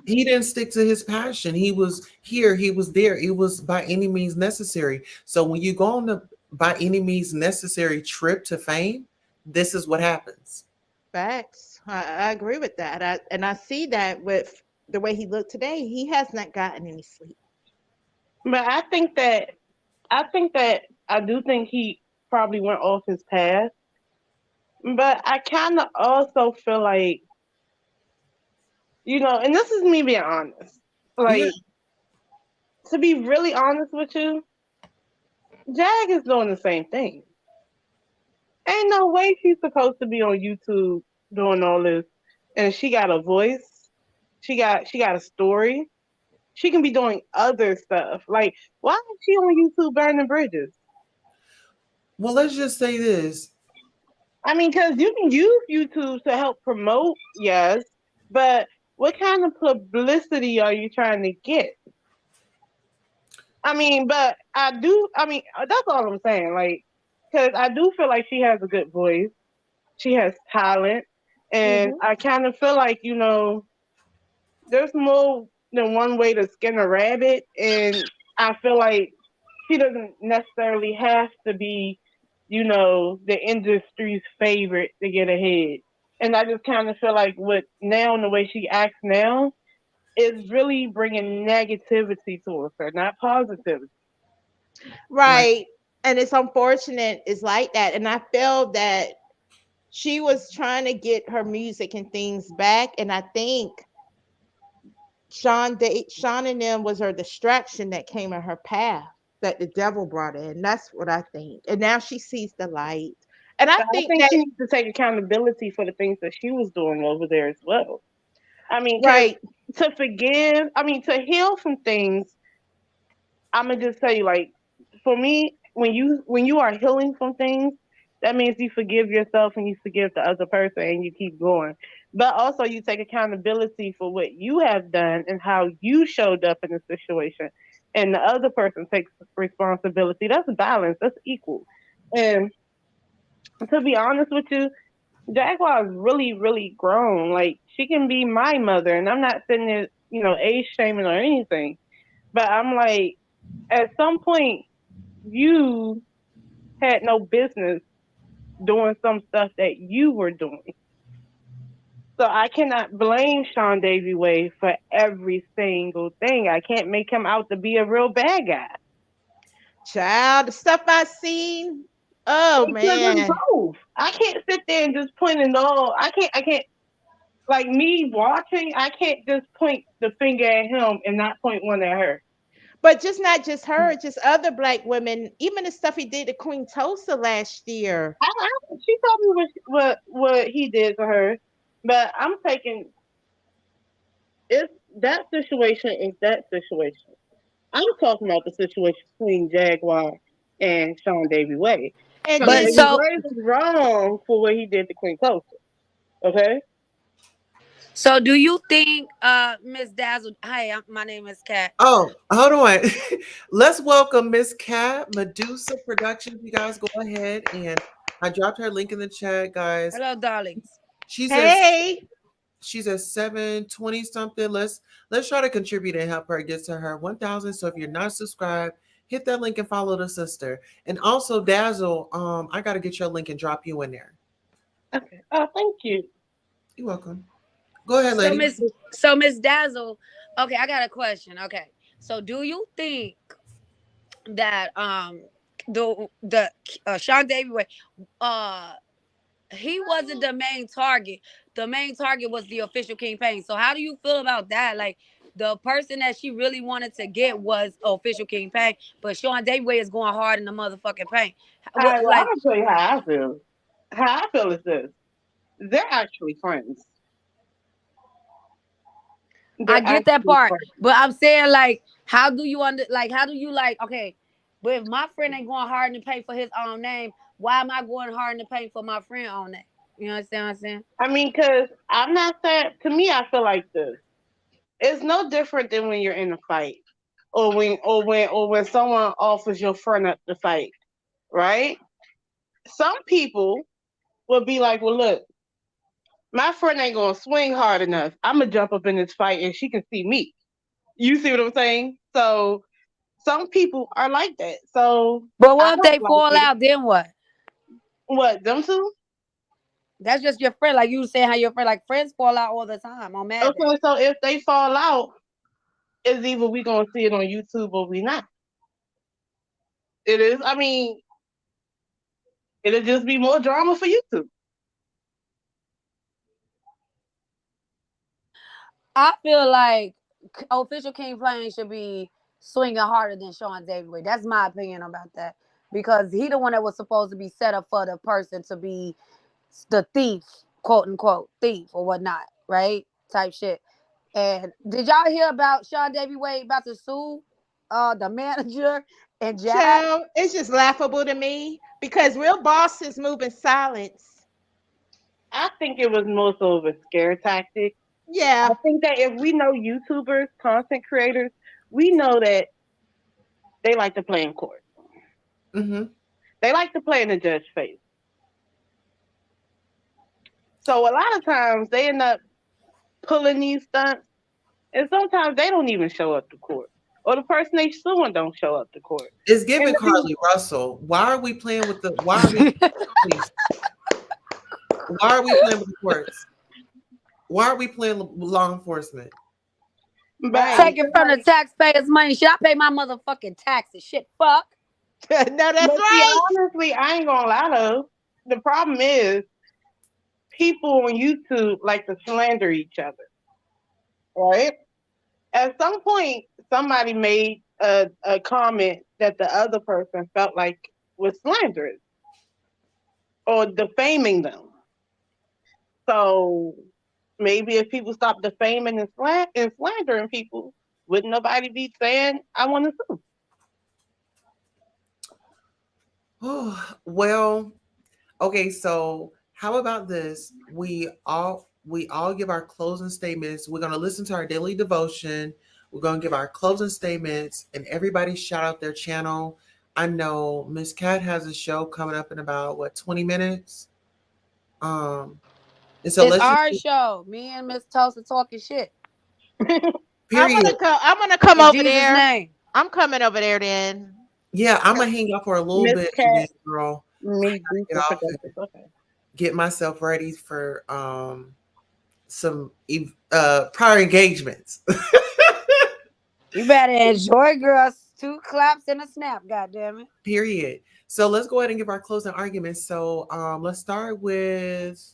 Speaker 4: He didn't stick to his passion. He was here, he was there. It was by any means necessary. So when you go on the by any means necessary trip to fame, this is what happens.
Speaker 5: Facts. I agree with that. I see that with the way he looked today. He has not gotten any sleep.
Speaker 8: But I think that I do think he probably went off his path. But I kind of also feel like, and this is me being honest.
Speaker 4: Yeah.
Speaker 8: Like, to be really honest with you, Jag is doing the same thing. Ain't no way she's supposed to be on YouTube doing all this. And she got a voice. She got a story. She can be doing other stuff. Like, why is she on YouTube burning bridges?
Speaker 4: Well, let's just say this.
Speaker 8: I mean, because you can use YouTube to help promote, yes, but what kind of publicity are you trying to get? I mean, but that's all I'm saying. Like, because I do feel like she has a good voice, she has talent, and
Speaker 5: Hmm.
Speaker 8: I kind of feel like, there's more than one way to skin a rabbit, and I feel like she doesn't necessarily have to be, the industry's favorite to get ahead. And I just kind of feel like with now and the way she acts now is really bringing negativity towards her, not positivity.
Speaker 4: Right.
Speaker 5: Right. And it's unfortunate it's like that. And I feel that she was trying to get her music and things back. And I think Sean and them was her distraction that came in her path that the devil brought in. That's what I think. And now she sees the light. And I
Speaker 8: But I
Speaker 5: think
Speaker 8: think
Speaker 5: that
Speaker 8: she needs to take accountability for the things that she was doing over there as well. I mean, because
Speaker 5: right.
Speaker 8: to heal from things, I'm gonna just tell you, like, for me, when you are healing from things, that means you forgive yourself and you forgive the other person and you keep going. But also you take accountability for what you have done and how you showed up in a situation, and the other person takes responsibility. That's balance. That's equal. And to be honest with you, Jaguar is really, really grown. Like, she can be my mother, and I'm not sitting there, age shaming or anything. But I'm like, at some point, you had no business doing some stuff that you were doing. So I cannot blame Seandavieway for every single thing. I can't make him out to be a real bad guy.
Speaker 5: Child, the stuff I seen. Oh
Speaker 8: Because it's
Speaker 5: man.
Speaker 8: both. I can't sit there and just point it all. I can't like me watching, I can't just point the finger at him and not point one at her.
Speaker 5: But just not just her, just other black women. Even the stuff he did to Queen Tulsa last year.
Speaker 8: She told me what he did to her, but I'm taking it's that situation is that situation. I'm talking about the situation between Jaguar and Seandavieway.
Speaker 5: And
Speaker 1: But
Speaker 5: then
Speaker 1: so
Speaker 8: Seandavieway was wrong for what he did to Queen Tulsa. Okay.
Speaker 9: So do you think, Miss Dazzle? Hi, my name is Kat.
Speaker 4: Oh, hold on. Let's welcome Miss Cat, Medusa Productions. You guys go ahead and I dropped her link in the chat, guys.
Speaker 9: Hello, darlings.
Speaker 4: She's at
Speaker 5: hey,
Speaker 4: she's at 720 something. Let's try to contribute and help her get to her 1,000. So if you're not subscribed, hit that link and follow the sister. And also Dazzle, I gotta get your link and drop you in there.
Speaker 8: Okay. Oh, thank you.
Speaker 4: You're welcome. Go ahead,
Speaker 9: So
Speaker 4: lady.
Speaker 9: Miss Dazzle. Okay, I got a question. Okay, so do you think that the Seandavieway, uh he wasn't the main target. The main target was the official campaign. So how do you feel about that? Like the person that she really wanted to get was official campaign, but Seandavieway is going hard in the motherfucking paint.
Speaker 8: All
Speaker 9: What
Speaker 8: right, well, I'm
Speaker 9: like
Speaker 8: gonna tell you how I feel. How I feel is this: they're actually friends.
Speaker 9: I
Speaker 8: They're
Speaker 9: get that
Speaker 8: actually
Speaker 9: part,
Speaker 8: friends.
Speaker 9: but I'm saying like, how do you how do you like? Okay, but if my friend ain't going hard in the paint for his own name, why am I going hard in the paint for my friend own name? You understand what I'm saying?
Speaker 8: I mean, because I'm not saying. To me, I feel like this. It's no different than when you're in a fight, or when someone offers your friend up to fight, right? Some people will be like, "Well, look, my friend ain't gonna swing hard enough. I'm gonna jump up in this fight, and she can see me." You see what I'm saying? So some people are like that. So
Speaker 9: But
Speaker 8: I
Speaker 9: what if
Speaker 8: don't
Speaker 9: they
Speaker 8: like
Speaker 9: fall
Speaker 8: it.
Speaker 9: out? Then what?
Speaker 8: What them two?
Speaker 9: That's just your friend. Like you saying how your friend, like friends fall out all the time on Mad Day.
Speaker 8: Okay, so if they fall out, it's either we gonna see it on YouTube or we not. It is. I mean, it'll just be more drama for YouTube.
Speaker 9: I feel like official King Playing should be swinging harder than Seandavieway. That's my opinion about that because he the one that was supposed to be set up for the person to be the thief, quote unquote thief or whatnot, right? Type shit. And did y'all hear about Seandavieway about to sue the manager and Jag?
Speaker 5: child, it's just laughable to me because real bosses move in silence.
Speaker 8: I think it was more so of a scare tactic. I
Speaker 5: Yeah,
Speaker 8: think that if we know YouTubers, content creators, we know that they like to play in court.
Speaker 4: Mm-hmm.
Speaker 8: They like to play in the judge's face. So a lot of times they end up pulling these stunts, and sometimes they don't even show up to court, or the person they suing don't show up to court.
Speaker 4: It's
Speaker 8: And
Speaker 4: giving
Speaker 8: it be,
Speaker 4: Carly Russell. Why are we playing with the why are we please, why are we playing with the courts? Why are we playing with law enforcement?
Speaker 8: but I
Speaker 5: right.
Speaker 9: Taking
Speaker 8: feel
Speaker 9: from the
Speaker 8: like,
Speaker 9: taxpayers' money. Should I pay my motherfucking taxes? Shit, fuck.
Speaker 5: No, that's
Speaker 8: but see,
Speaker 5: right.
Speaker 8: honestly, I ain't gonna lie though. The problem is people on YouTube like to slander each other, right? At some point, somebody made a comment that the other person felt like was slanderous or defaming them. So maybe if people stop defaming and, and slandering people, wouldn't nobody be saying, I want to sue?
Speaker 4: Oh, well, okay, so how about this? We all give our closing statements. We're gonna listen to our daily devotion. We're gonna give our closing statements and everybody shout out their channel. I know Miss Cat has a show coming up in about 20 minutes. Um and so
Speaker 9: It's
Speaker 4: let's just
Speaker 9: our show. Me and Miss Tulsa talking shit.
Speaker 5: I'm
Speaker 4: period.
Speaker 5: gonna go. I'm gonna come
Speaker 9: In
Speaker 5: over
Speaker 9: Jesus'
Speaker 5: there.
Speaker 9: name.
Speaker 5: I'm coming over there then.
Speaker 4: Yeah, I'm gonna hang out for a little
Speaker 8: Miss
Speaker 4: bit and then
Speaker 8: Cat,
Speaker 4: girl.
Speaker 8: Me
Speaker 4: Get
Speaker 8: booster
Speaker 4: off and
Speaker 8: productive. Okay.
Speaker 4: get myself ready for some prior engagements.
Speaker 9: You better enjoy, girls. 2 claps and a snap, goddammit.
Speaker 4: Period. So let's go ahead and give our closing arguments. So let's start with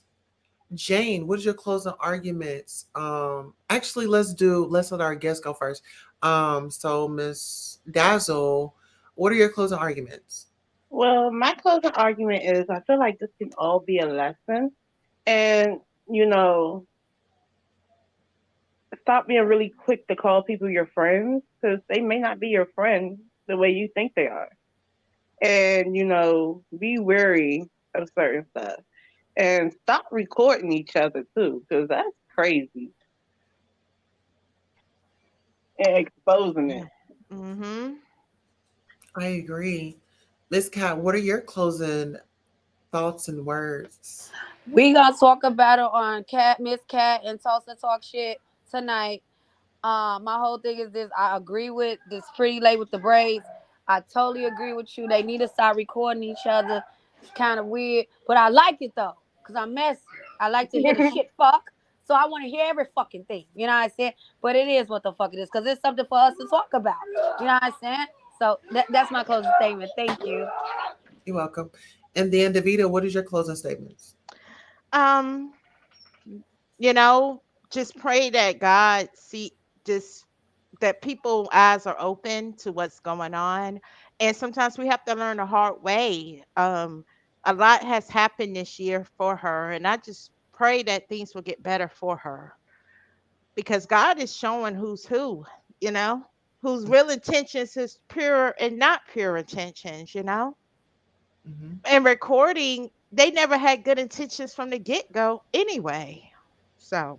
Speaker 4: Jane. What is your closing arguments? Actually, let's let our guest go first. So Miss Dazzle, what are your closing arguments?
Speaker 8: Well, my closing argument is I feel like this can all be a lesson. And, you know, stop being really quick to call people your friends because they may not be your friend the way you think they are. And, be wary of certain stuff. And stop recording each other too because that's crazy. And exposing it.
Speaker 5: Mm-hmm.
Speaker 4: I agree. Miss Cat, what are your closing thoughts and words?
Speaker 9: We gonna talk about it on Miss Cat and Tulsa Talk Shit tonight. My whole thing is this: I agree with this pretty lady with the braids. I totally agree with you. They need to start recording each other. It's kind of weird, but I like it though, cause I'm messy. I like to hear the shit fuck, so I want to hear every fucking thing. You know what I'm saying? But it is what the fuck it is, cause it's something for us to talk about. You know what I'm saying? So that's my closing statement. Thank you.
Speaker 4: You're welcome. And then Davita, what is your closing statements?
Speaker 5: Um, you know, just pray that God see just that people eyes are open to what's going on. And sometimes we have to learn the hard way. A lot has happened this year for her, and I just pray that things will get better for her because God is showing who's who, you know, whose real intentions is pure and not pure intentions.
Speaker 4: Hmm.
Speaker 5: And recording, they never had good intentions from the get-go anyway. So,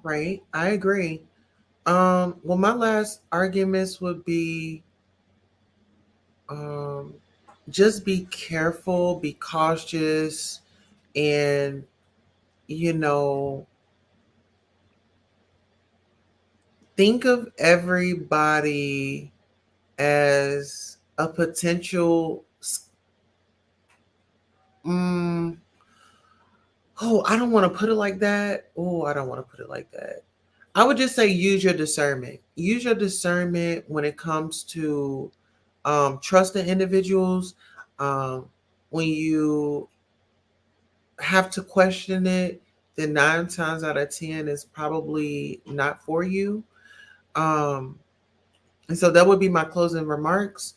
Speaker 4: Right. I agree. Well, my last arguments would be um, just be careful, be cautious, and you know, think of everybody as a potential. Mm, oh, I don't want to put it like that. Oh, I don't want to put it like that. I would just say use your discernment. Use your discernment when it comes to trusting individuals. Um, when you have to question it, then 9 times out of 10 is probably not for you. Um, and so that would be my closing remarks.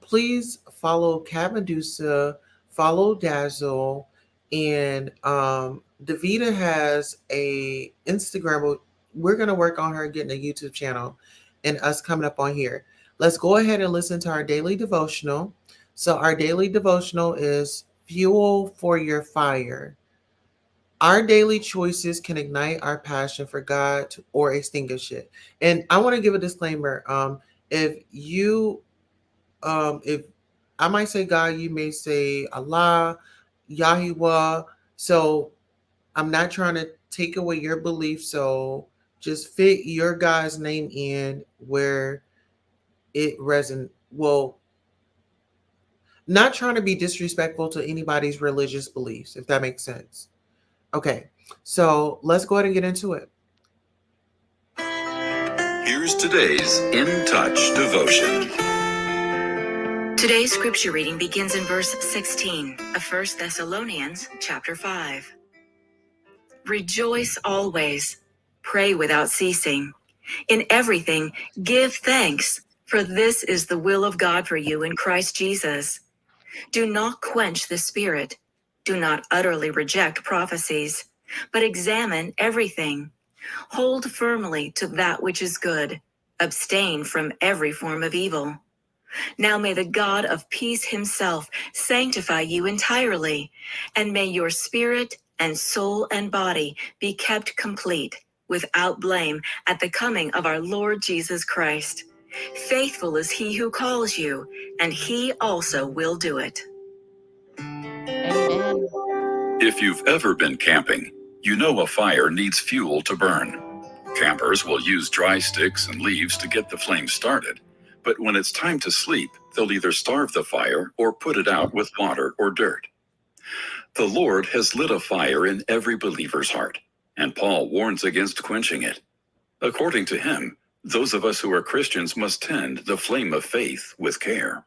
Speaker 4: Please follow Cabadusa, follow Dazzle, and Davita has a Instagram. We're gonna work on her getting a YouTube channel, and us coming up on here. Let's go ahead and listen to our daily devotional. So our daily devotional is fuel for your fire. Our daily choices can ignite our passion for God or extinguish it. And I want to give a disclaimer. If you, if I might say God, you may say Allah, Yahuwah. So I'm not trying to take away your belief. So just fit your God's name in where it resonates. Well, not trying to be disrespectful to anybody's religious beliefs, if that makes sense. Okay, so let's go ahead and get into it.
Speaker 10: Here's today's In Touch devotion.
Speaker 11: Today's scripture reading begins in verse 16 of 1 Thessalonians chapter 5. Rejoice always, pray without ceasing. In everything, give thanks, for this is the will of God for you in Christ Jesus. Do not quench the spirit. Do not utterly reject prophecies, but examine everything. Hold firmly to that which is good. Abstain from every form of evil. Now may the God of peace himself sanctify you entirely, and may your spirit and soul and body be kept complete, without blame, at the coming of our Lord Jesus Christ. Faithful is he who calls you, and he also will do it.
Speaker 5: amen.
Speaker 10: If you've ever been camping, you know a fire needs fuel to burn. Campers will use dry sticks and leaves to get the flame started, But when it's time to sleep, they'll either starve the fire or put it out with water or dirt. The Lord has lit a fire in every believer's heart, and Paul warns against quenching it. According to him, those of us who are Christians must tend the flame of faith with care.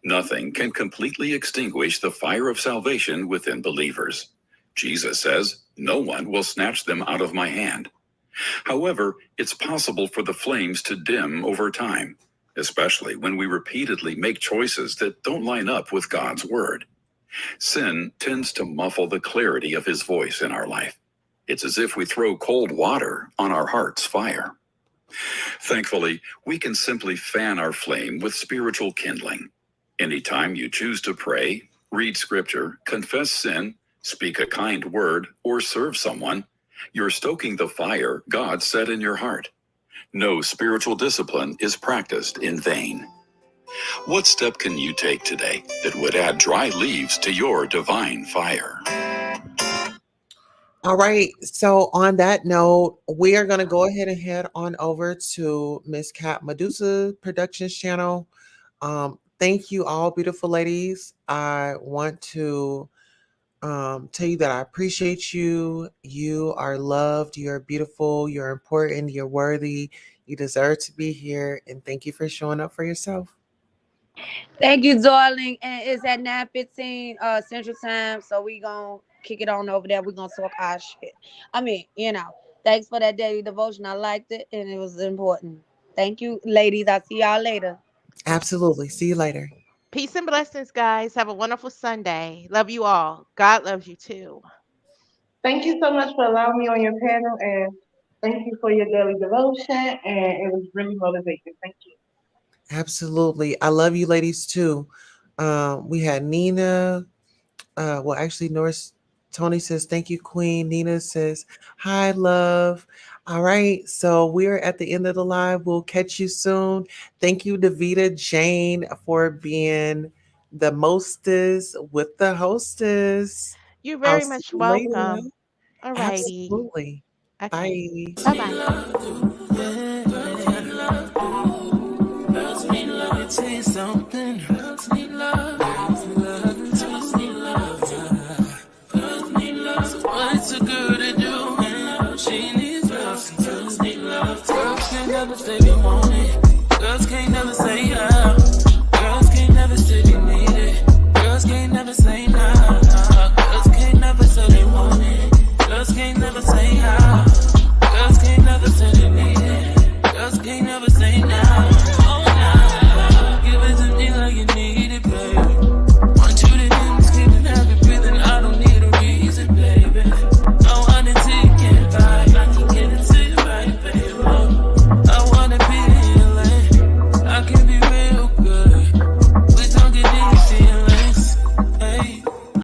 Speaker 10: Nothing can completely extinguish the fire of salvation within believers. Jesus says, "No one will snatch them out of my hand." However, it's possible for the flames to dim over time, especially when we repeatedly make choices that don't line up with God's word. Sin tends to muffle the clarity of his voice in our life. It's as if we throw cold water on our heart's fire. Thankfully, we can simply fan our flame with spiritual kindling. Anytime you choose to pray, read scripture, confess sin, speak a kind word, or serve someone, you're stoking the fire God set in your heart. No spiritual discipline is practiced in vain. What step can you take today that would add dry leaves to your divine fire?
Speaker 4: All right. So on that note, we are going to go ahead and head on over to Miss Cat Medusa Productions channel. Thank you all, beautiful ladies. I want to tell you that I appreciate you. You are loved. You're beautiful. You're important. You're worthy. You deserve to be here. And thank you for showing up for yourself.
Speaker 9: Thank you, darling. And it's at 9:15 Central Time. So we gonna kick it on over there. We gonna talk our shit. Thanks for that daily devotion. I liked it and it was important. Thank you, ladies. I'll see y'all later.
Speaker 4: Absolutely. See you later.
Speaker 5: Peace and blessings, guys. Have a wonderful Sunday. Love you all. God loves you too.
Speaker 8: Thank you so much for allowing me on your panel, and thank you for your daily devotion, and it was really motivating. Thank you.
Speaker 4: Absolutely. I love you ladies too. We had Nina. Actually, Norris Tony says, "Thank you, Queen." Nina says, "Hi, love." All right. So we're at the end of the live. We'll catch you soon. Thank you, Davita Jane, for being the mostess with the hostess.
Speaker 5: You're
Speaker 4: I'll
Speaker 5: very
Speaker 4: see
Speaker 5: much
Speaker 4: you later, love.
Speaker 5: welcome. All righty.
Speaker 4: Absolutely.
Speaker 5: Okay.
Speaker 4: Bye.
Speaker 5: Bye bye.
Speaker 3: Girls need love, let me tell you something. Girls need love. Girls need love, girls need love. Girls need love. So what's a girl to do? She needs love. Girls need love. Girls can't never say they want it. Girls can't never